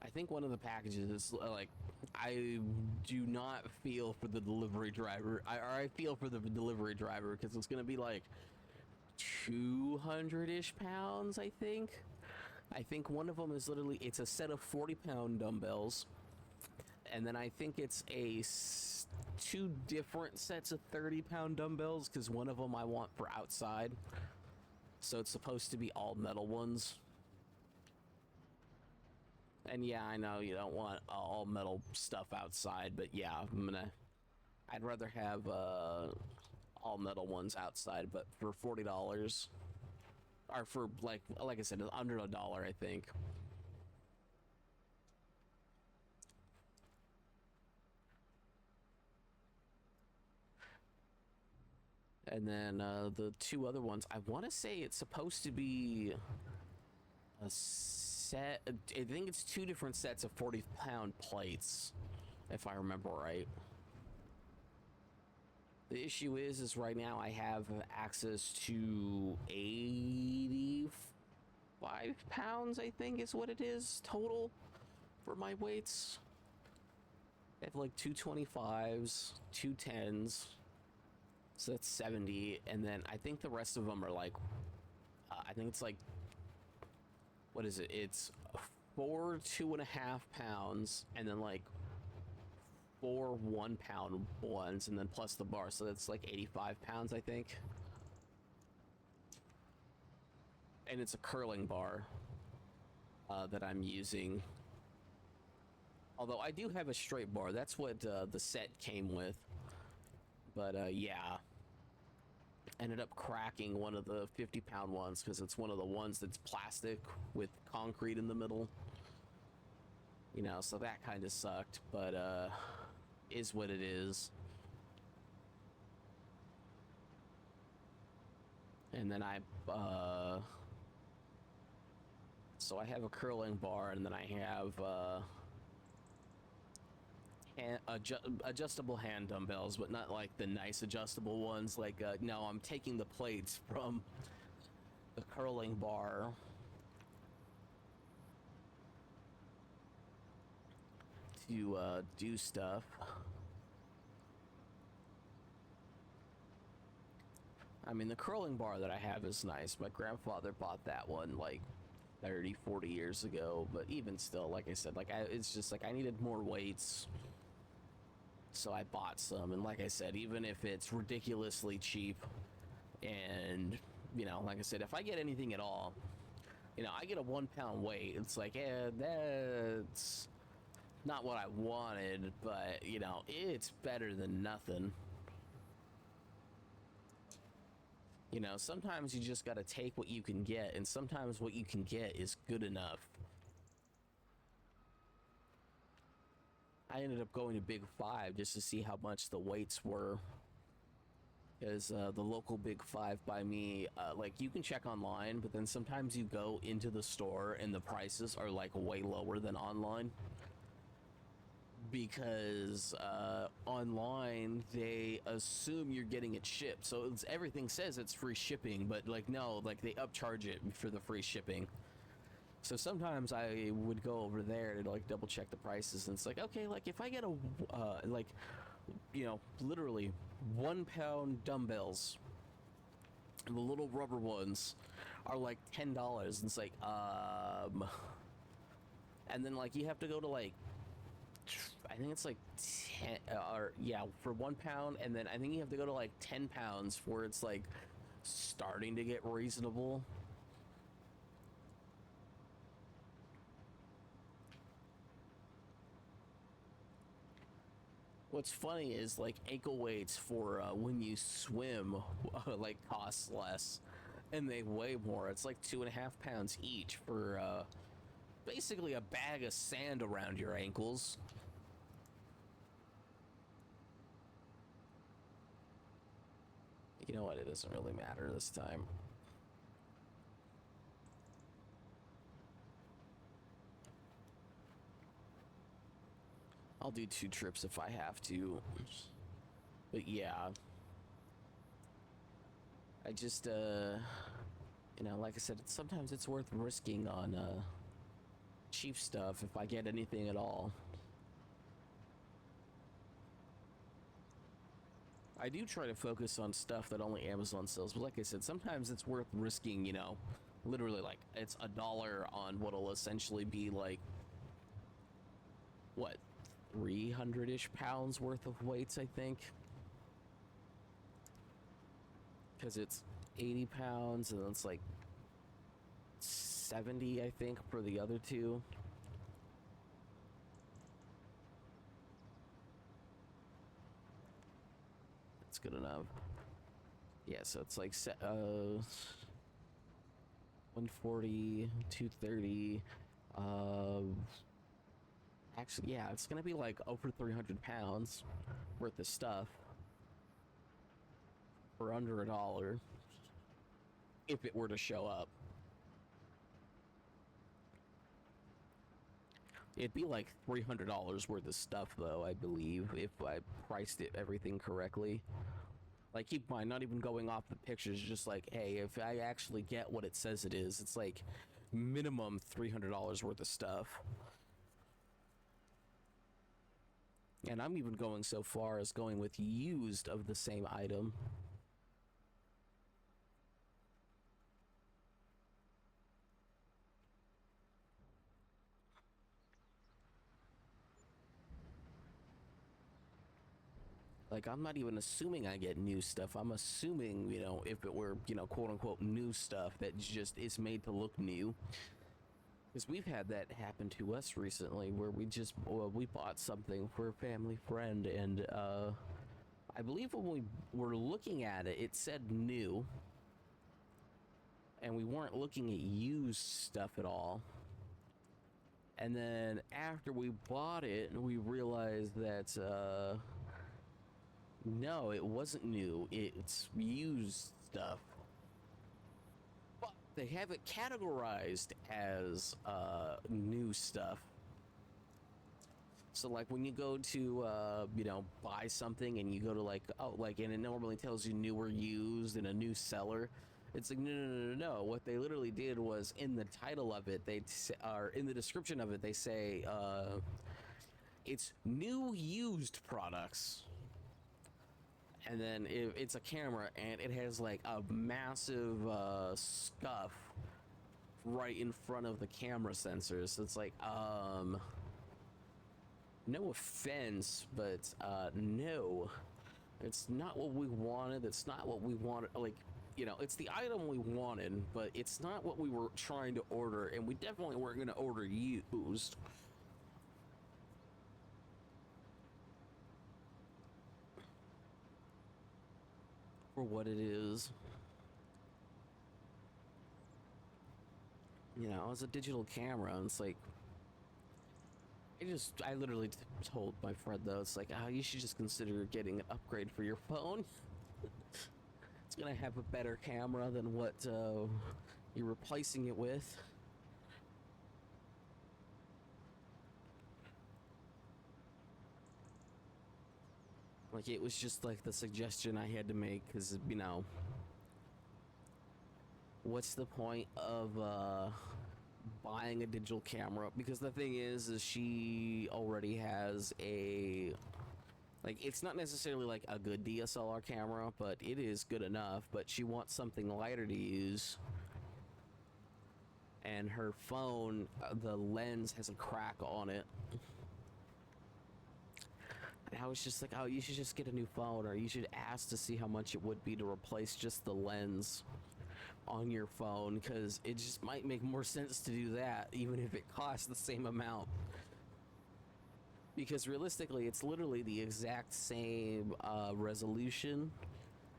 I think one of the packages is like, I do not feel for the delivery driver. I feel for the delivery driver because it's going to be like 200-ish pounds, I think. I think one of them is it's a set of 40-pound dumbbells. And then I think it's two different sets of 30-pound dumbbells because one of them I want for outside. So it's supposed to be all metal ones. And yeah, I know you don't want all metal stuff outside, but yeah, I'd rather have all metal ones outside, but for $40, or for like I said, under $1, I think. And then the two other ones, I want to say it's supposed to be a set. I think it's two different sets of 40-pound plates, if I remember right. The issue is right now I have access to 85 pounds, I think is what it is total for my weights. I have like 225s, 210s. So that's 70, and then I think the rest of them are like, I think it's like, what is it? It's 4 2.5 pounds, and then like 4 1-pound ones, and then plus the bar, so that's like 85 pounds, I think. And it's a curling bar that I'm using. Although I do have a straight bar, that's what the set came with. But yeah. Ended up cracking one of the 50-pound ones because it's one of the ones that's plastic with concrete in the middle. You know, so that kind of sucked, but is what it is. And then so I have a curling bar, and then I have adjustable hand dumbbells, but not like the nice adjustable ones. Like no, I'm taking the plates from the curling bar to do stuff. I mean, the curling bar that I have is nice. My grandfather bought that one like 30, 40 years ago, but even still, like I said, like it's just like I needed more weights. So I bought some, and like I said, even if it's ridiculously cheap, and, you know, like I said, if I get anything at all, you know, I get a 1-pound weight, it's like, that's not what I wanted, but, you know, it's better than nothing. You know, sometimes you just gotta take what you can get, and sometimes what you can get is good enough. I ended up going to Big Five just to see how much the weights were. Because the local Big Five by me, like you can check online, but then sometimes you go into the store and the prices are like way lower than online. Because online they assume you're getting it shipped, so everything says it's free shipping, but like no, like they upcharge it for the free shipping. So sometimes I would go over there to like double check the prices, and it's like, okay, like if I get a like, you know, literally 1-pound dumbbells, and the little rubber ones are like $10, and it's like and then like you have to go to like, I think it's like 10 or yeah, for 1 pound, and then I think you have to go to like 10 pounds where it's like starting to get reasonable. What's funny is like ankle weights for when you swim like costs less, and they weigh more. It's like 2.5 pounds each for basically a bag of sand around your ankles. You know what? It doesn't really matter this time. I'll do 2 trips if I have to. But yeah. I just, you know, like I said, sometimes it's worth risking on cheap stuff if I get anything at all. I do try to focus on stuff that only Amazon sells, but like I said, sometimes it's worth risking, you know, literally like it's $1 on what'll essentially be like, what, 300-ish pounds worth of weights, I think. Because it's 80 pounds, and it's like 70, I think, for the other two. That's good enough. Yeah, so it's like 140, 230. Actually, yeah, it's gonna be like over 300 pounds worth of stuff for under $1 if it were to show up. It'd be like $300 worth of stuff, though, I believe, if I priced it everything correctly. Like, keep in mind, not even going off the pictures, just like, hey, if I actually get what it says it is, it's like minimum $300 worth of stuff. And I'm even going so far as going with used of the same item. Like, I'm not even assuming I get new stuff. I'm assuming, you know, if it were, you know, quote unquote new stuff that just is made to look new. Because we've had that happen to us recently where we bought something for a family friend, and I believe when we were looking at it, it said new. And we weren't looking at used stuff at all. And then after we bought it, we realized that no, it wasn't new. It's used stuff. But they have it categorized as new stuff. So like when you go to you know, buy something and you go to like, oh, like, and it normally tells you new or used and a new seller. It's like, no. What they literally did was in the title of it, or in the description of it, they say it's new used products. And then it's a camera, and it has like a massive scuff right in front of the camera sensors. So it's like, no offense, but no, it's not what we wanted. It's not what we wanted. Like, you know, it's the item we wanted, but it's not what we were trying to order, and we definitely weren't going to order used. For what it is. You know, it's a digital camera, and it's like, I literally told my friend, though, it's like, oh, you should just consider getting an upgrade for your phone. It's gonna have a better camera than what you're replacing it with. Like, it was just like the suggestion I had to make, because, you know, what's the point of buying a digital camera? Because the thing is she already has a, like, it's not necessarily like a good DSLR camera, but it is good enough. But she wants something lighter to use, and her phone, the lens has a crack on it. And I was just like, oh, you should just get a new phone, or you should ask to see how much it would be to replace just the lens on your phone, because it just might make more sense to do that, even if it costs the same amount. Because realistically, it's literally the exact same resolution.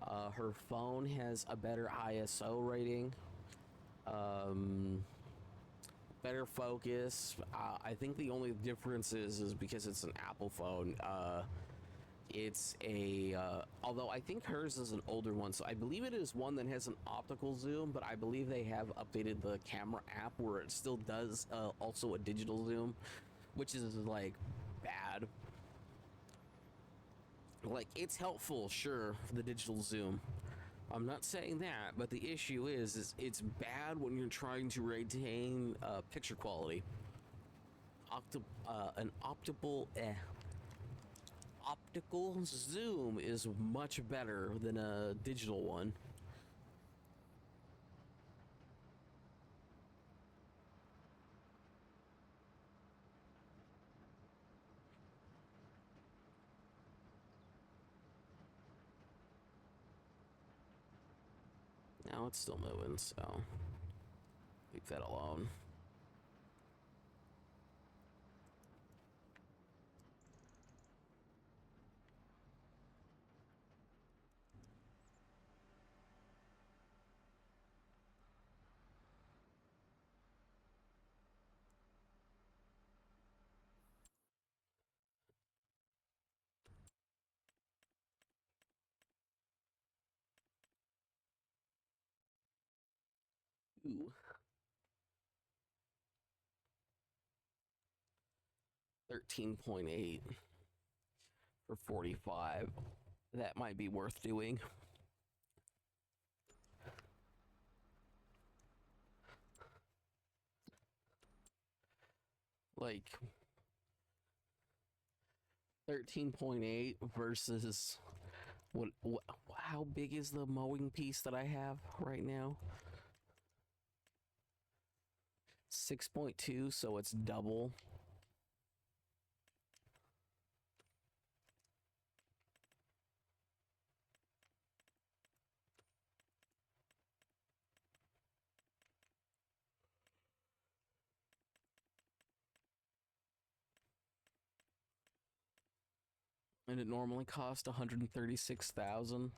Her phone has a better ISO rating, better focus. I think the only difference is because it's an Apple phone. It's a although I think hers is an older one, so I believe it is one that has an optical zoom, but I believe they have updated the camera app where it still does also a digital zoom, which is like bad. Like, it's helpful, sure, for the digital zoom. I'm not saying that, but the issue is it's bad when you're trying to retain picture quality. An optical zoom is much better than a digital one. Now it's still moving, so leave that alone. Ooh. 13.8 for 45. That might be worth doing. Like 13.8 versus what how big is the mowing piece that I have right now? 6.2, so it's double. And it normally costs 136,000.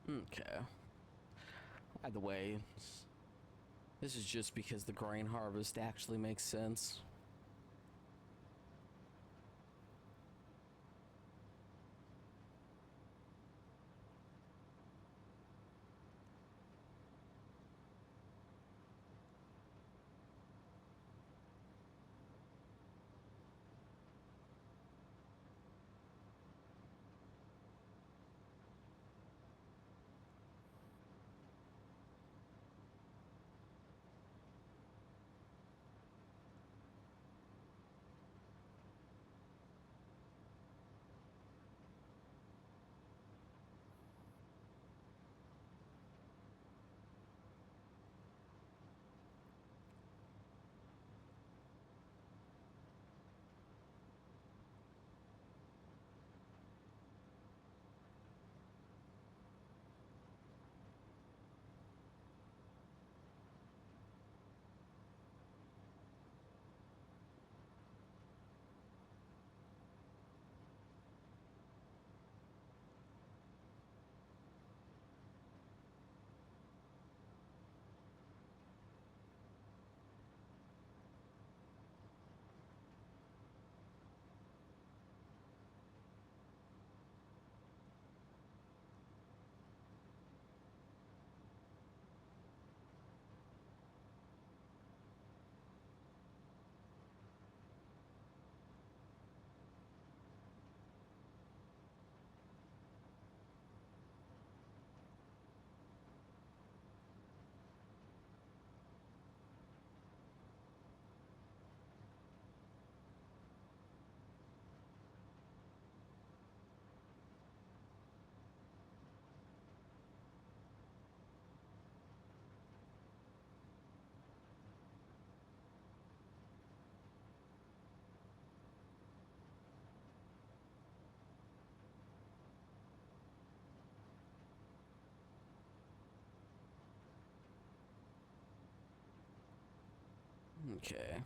Okay. By the way, this is just because the grain harvest actually makes sense. Okay.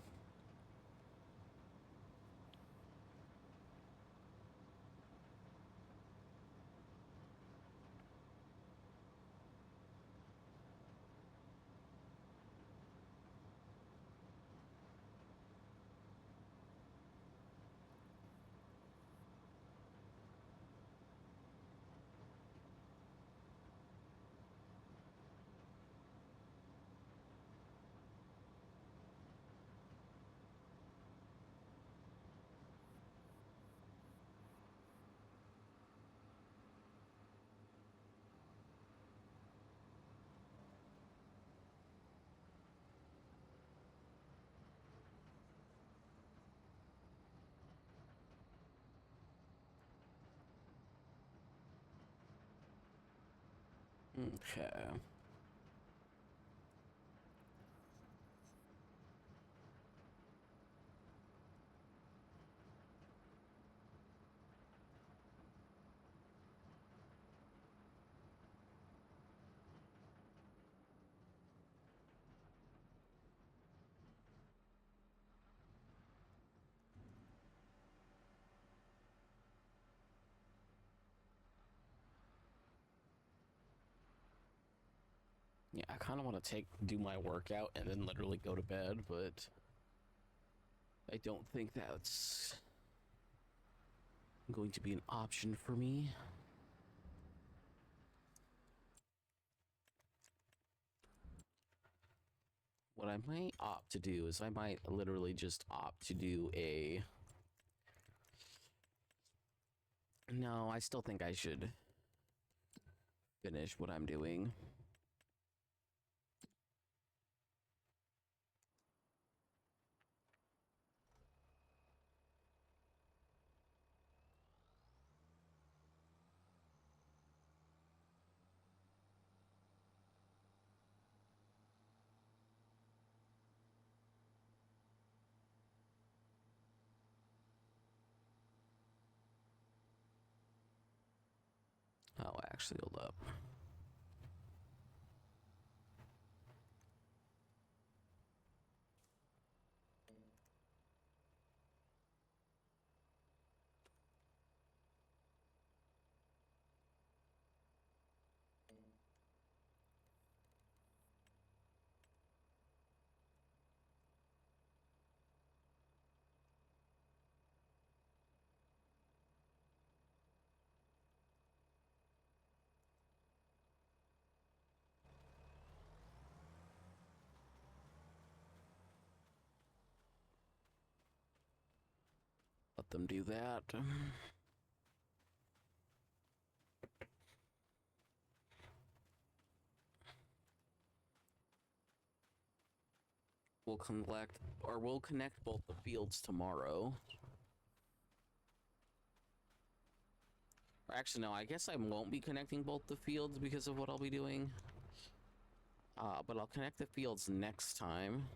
Okay. Yeah, I kind of want to do my workout and then literally go to bed, but I don't think that's going to be an option for me. What I might opt to do is I might literally just opt to do a... No, I still think I should finish what I'm doing. Oh, actually, hold up. Let them do that. We'll connect both the fields tomorrow. Or actually, no, I guess I won't be connecting both the fields because of what I'll be doing. But I'll connect the fields next time.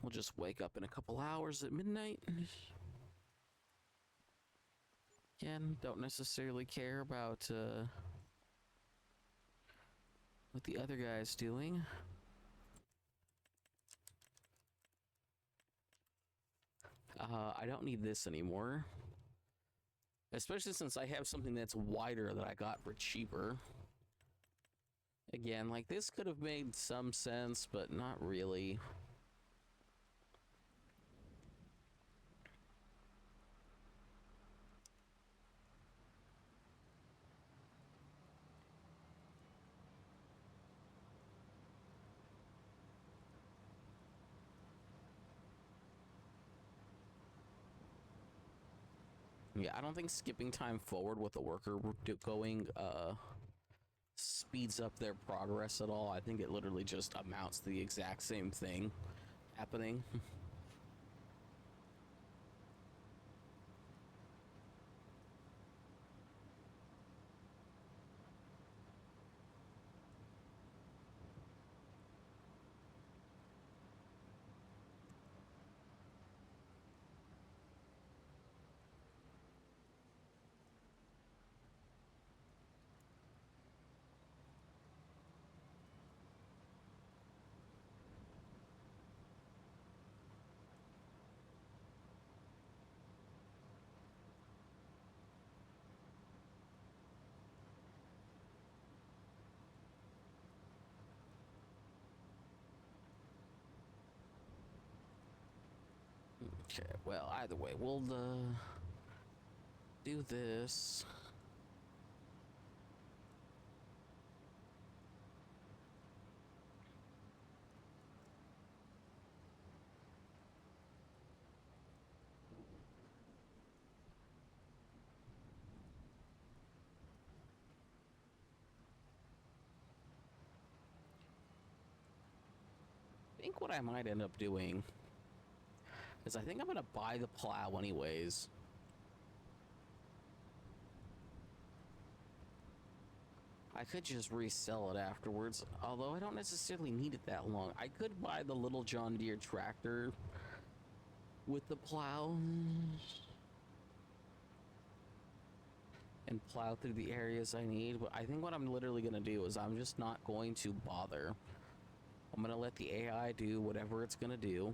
We'll just wake up in a couple hours at midnight. Again, don't necessarily care about what the other guy's doing. I don't need this anymore. Especially since I have something that's wider that I got for cheaper. Again, like, this could have made some sense, but not really. Yeah, I don't think skipping time forward with the worker going speeds up their progress at all. I think it literally just amounts to the exact same thing happening. Okay, well, either way, we'll do this. think what I might end up doing is I think I'm gonna buy the plow anyways. I could just resell it afterwards, although I don't necessarily need it that long. I could buy the little John Deere tractor with the plow and plow through the areas I need, but I think what I'm literally gonna do is I'm just not going to bother. I'm gonna let the AI do whatever it's gonna do.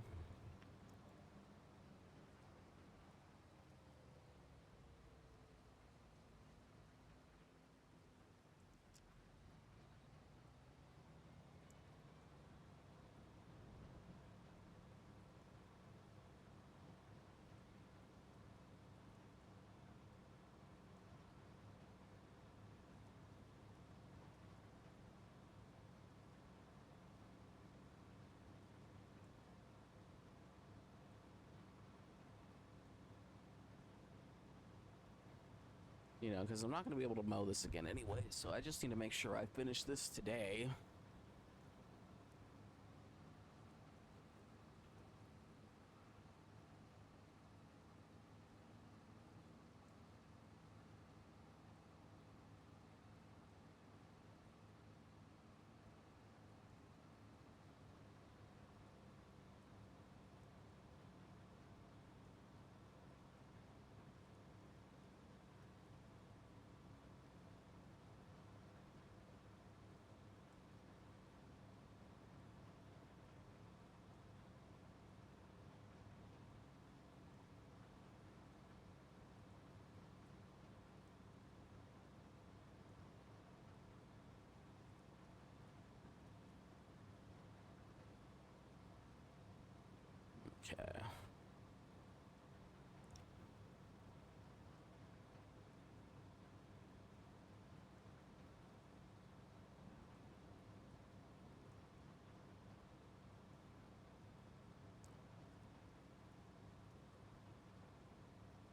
You know, because I'm not going to be able to mow this again anyway, so I just need to make sure I finish this today. Okay.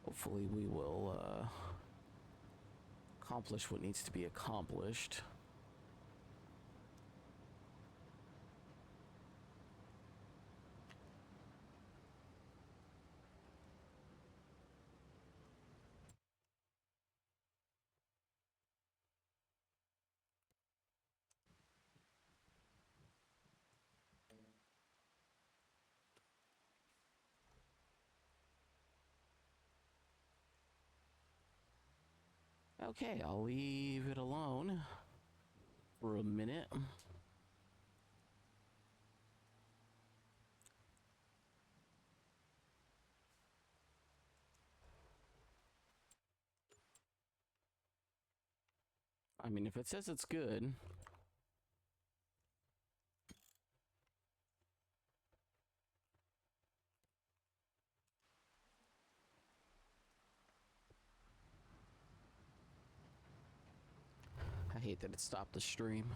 Hopefully we will accomplish what needs to be accomplished. Okay, I'll leave it alone for a minute. I mean, if it says it's good. I hate that it stopped the stream.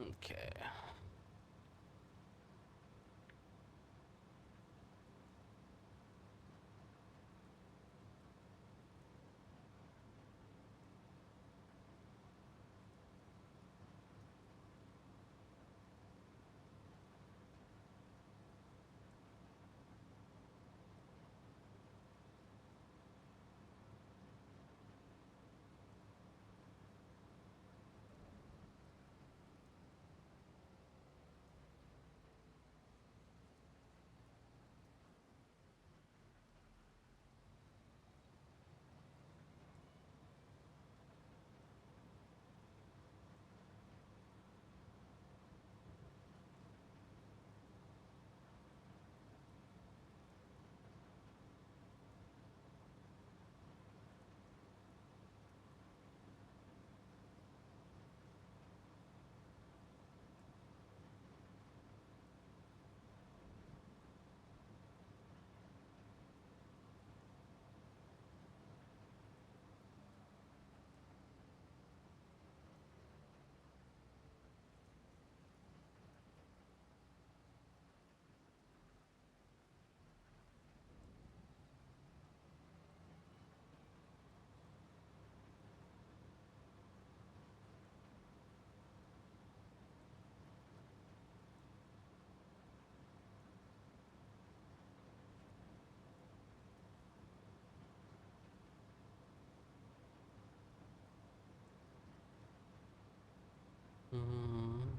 Okay. Mm,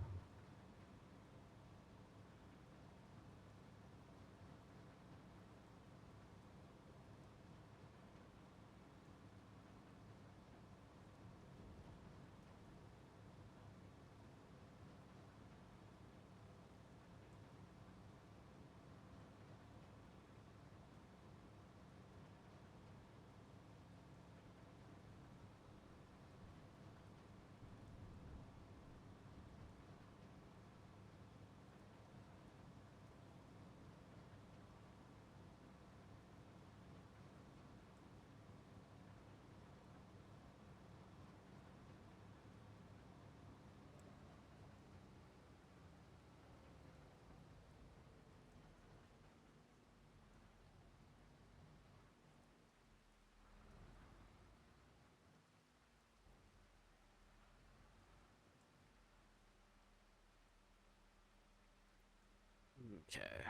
okay.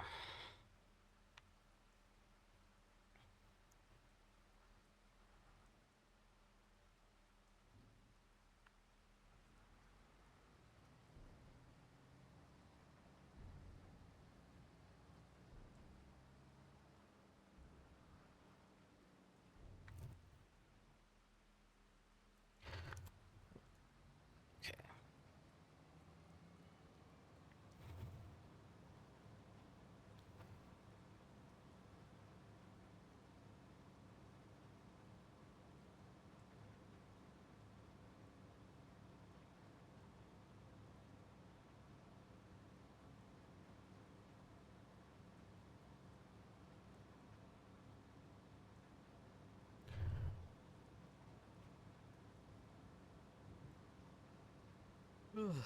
Okay.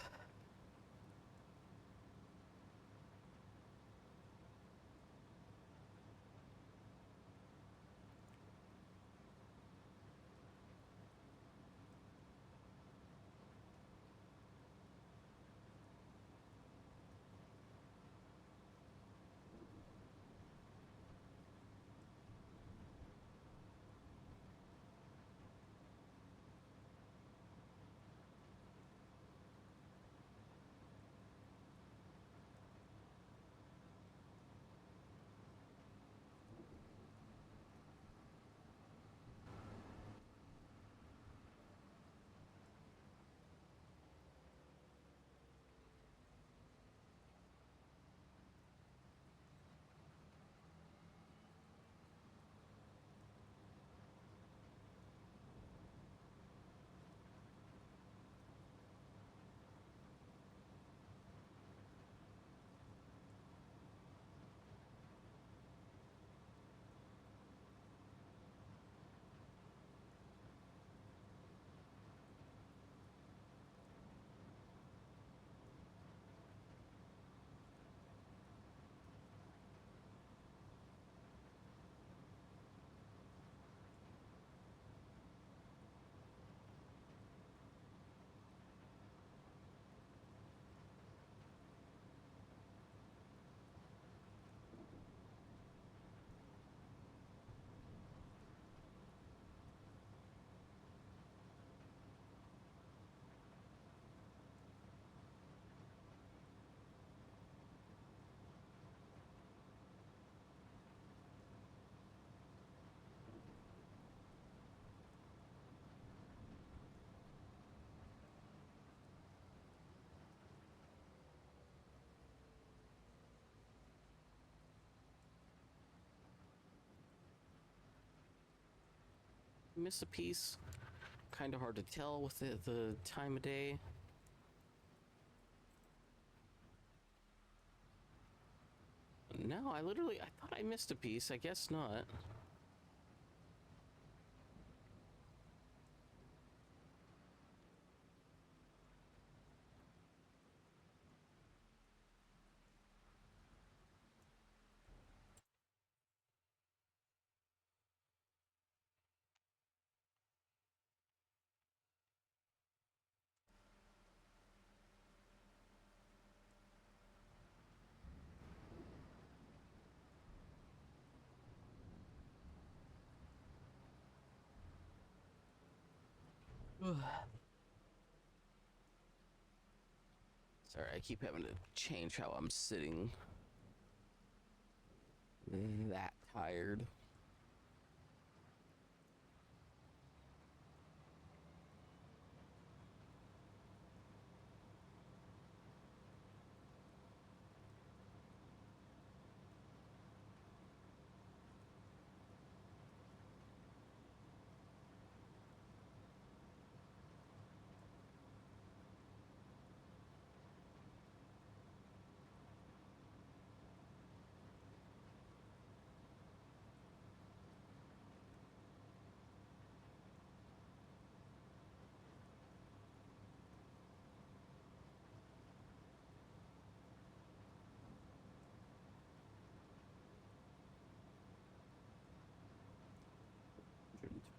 miss a piece. Kind of hard to tell with the time of day. No, I thought I missed a piece. I guess not. Sorry, I keep having to change how I'm sitting. That tired.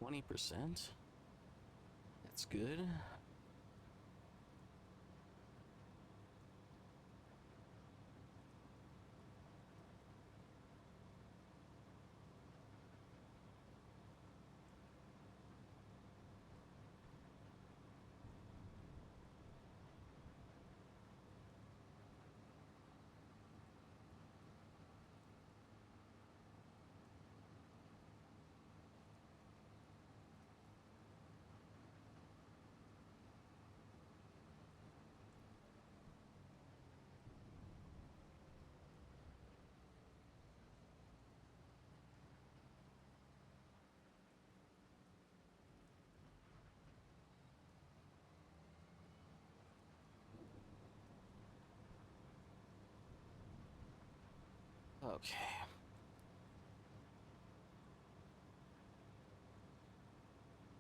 Hundred 20%. That's good. Okay.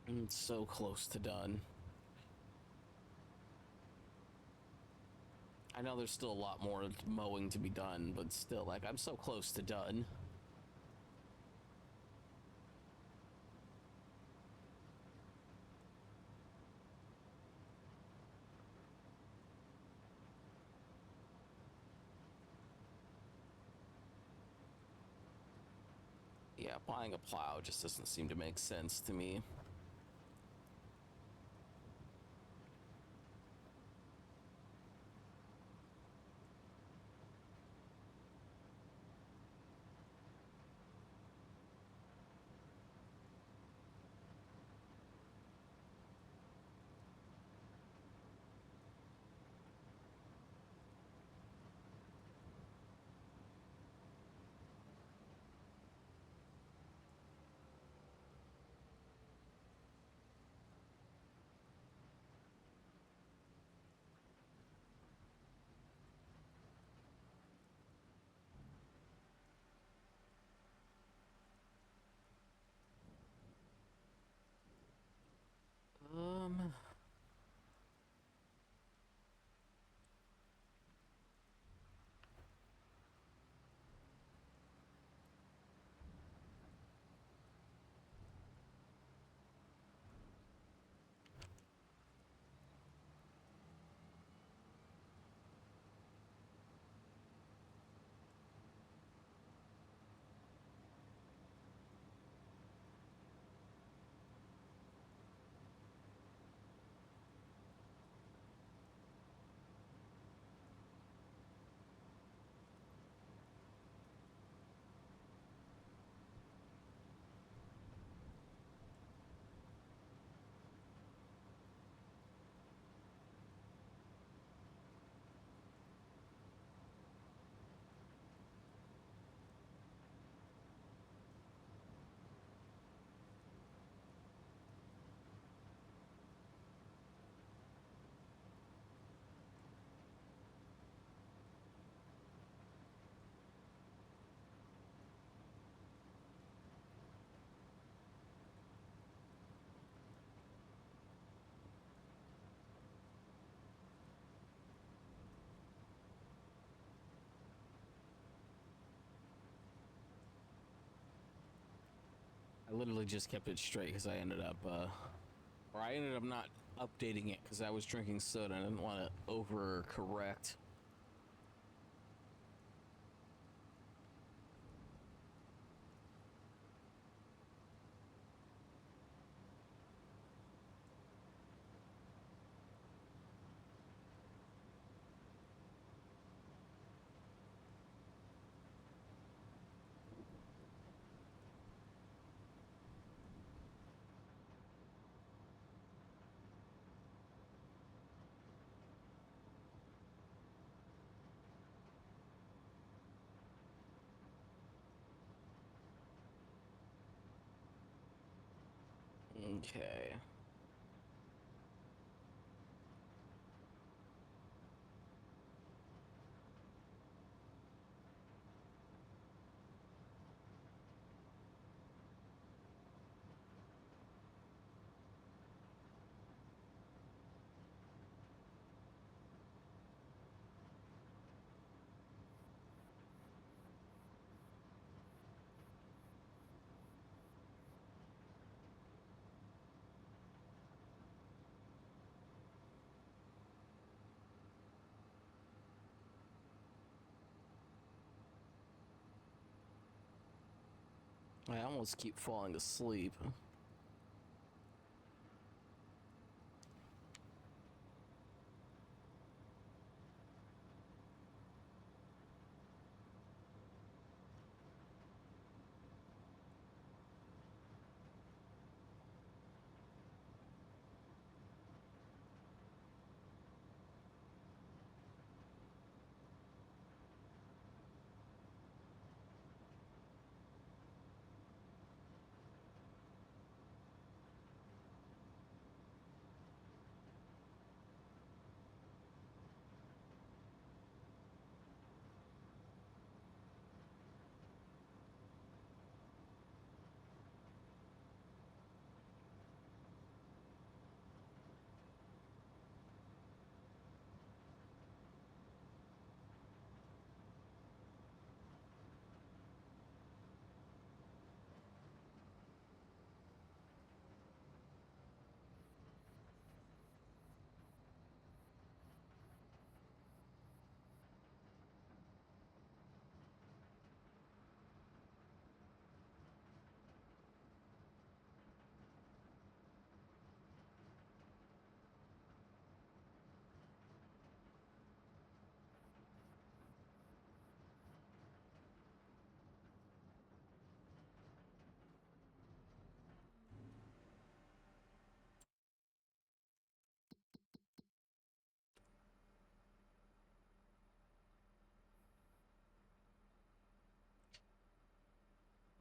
I'm so close to done. I know there's still a lot more mowing to be done, but still, like, I'm so close to done. Yeah, buying a plow just doesn't seem to make sense to me. literally just kept it straight because I ended up, or I ended up not updating it because I was drinking soda and I didn't want to overcorrect. Okay. I almost keep falling asleep.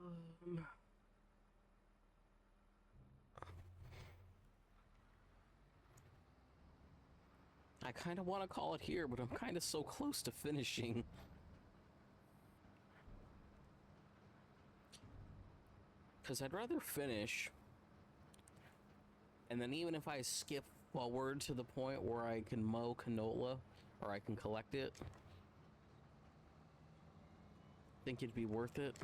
Um, I kind of want to call it here, but I'm kind of so close to finishing. Because I'd rather finish, and then even if I skip forward to the point where I can mow canola, or I can collect it, think it'd be worth it.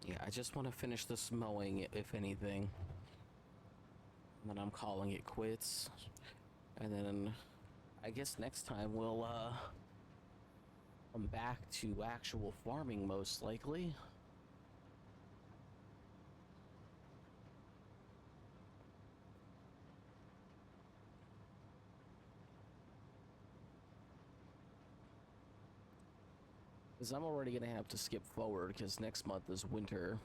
Yeah, I just want to finish this mowing, if anything. And then I'm calling it quits. And then I guess next time we'll come back to actual farming most likely. Because I'm already going to have to skip forward because next month is winter.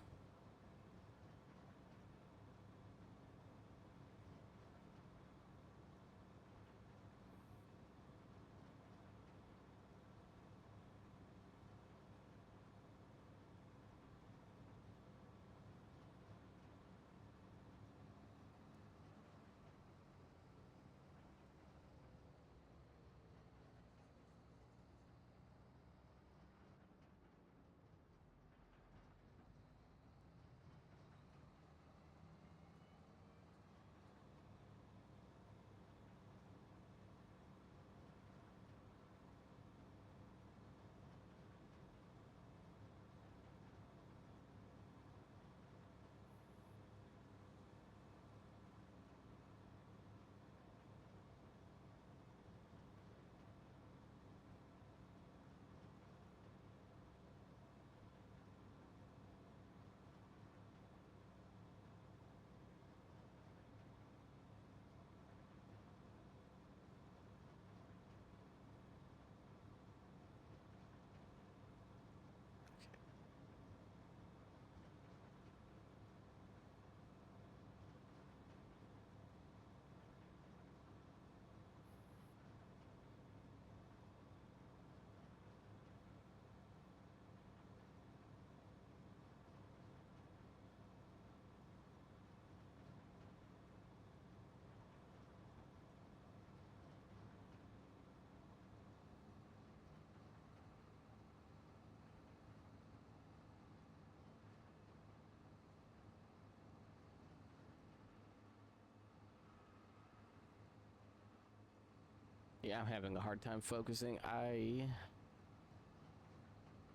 Yeah, I'm having a hard time focusing. I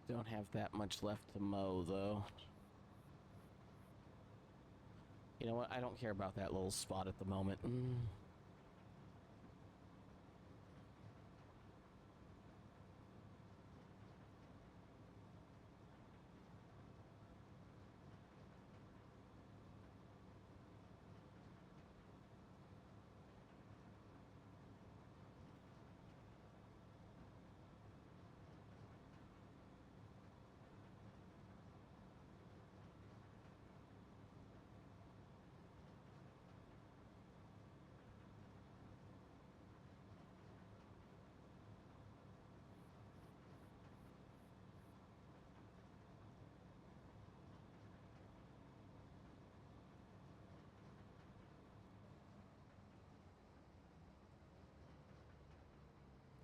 don't have that much left to mow, though. You know what? I don't care about that little spot at the moment.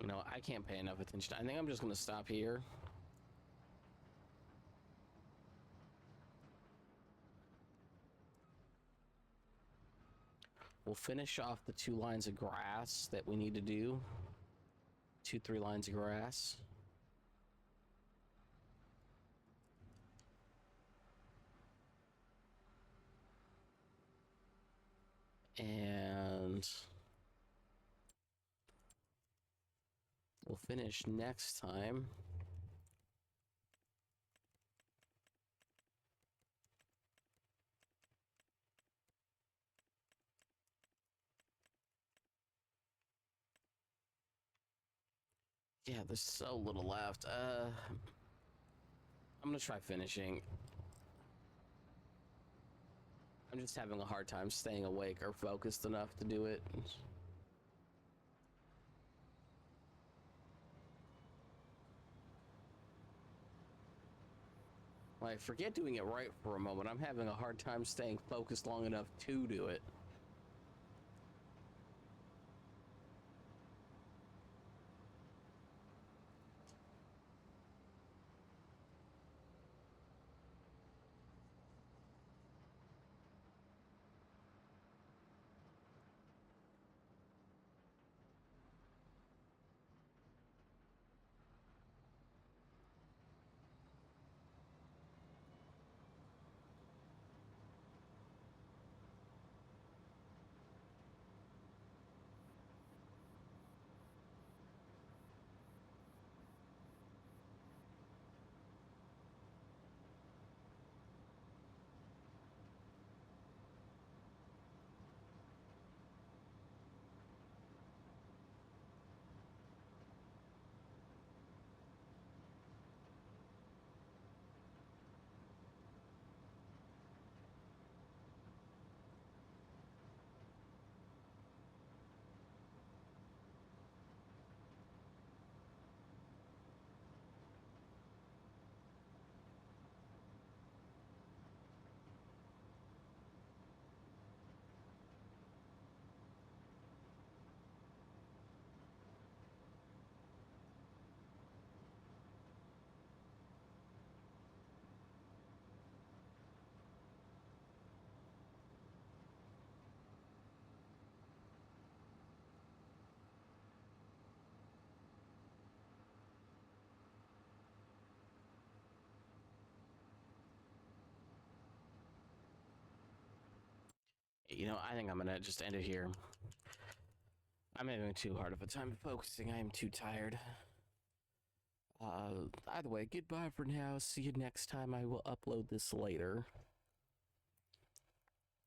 You know, I can't pay enough attention. I think I'm just going to stop here. We'll finish off the 2 lines of grass that we need to do. 2-3 lines of grass. And we'll finish next time. Yeah, there's so little left. I'm gonna try finishing. I'm just having a hard time staying awake or focused enough to do it. Like, forget doing it right for a moment. I'm having a hard time staying focused long enough to do it. you know, I think I'm gonna just end it here. I'm having too hard of a time focusing. I am too tired. Either way, goodbye for now. See you next time. I will upload this later.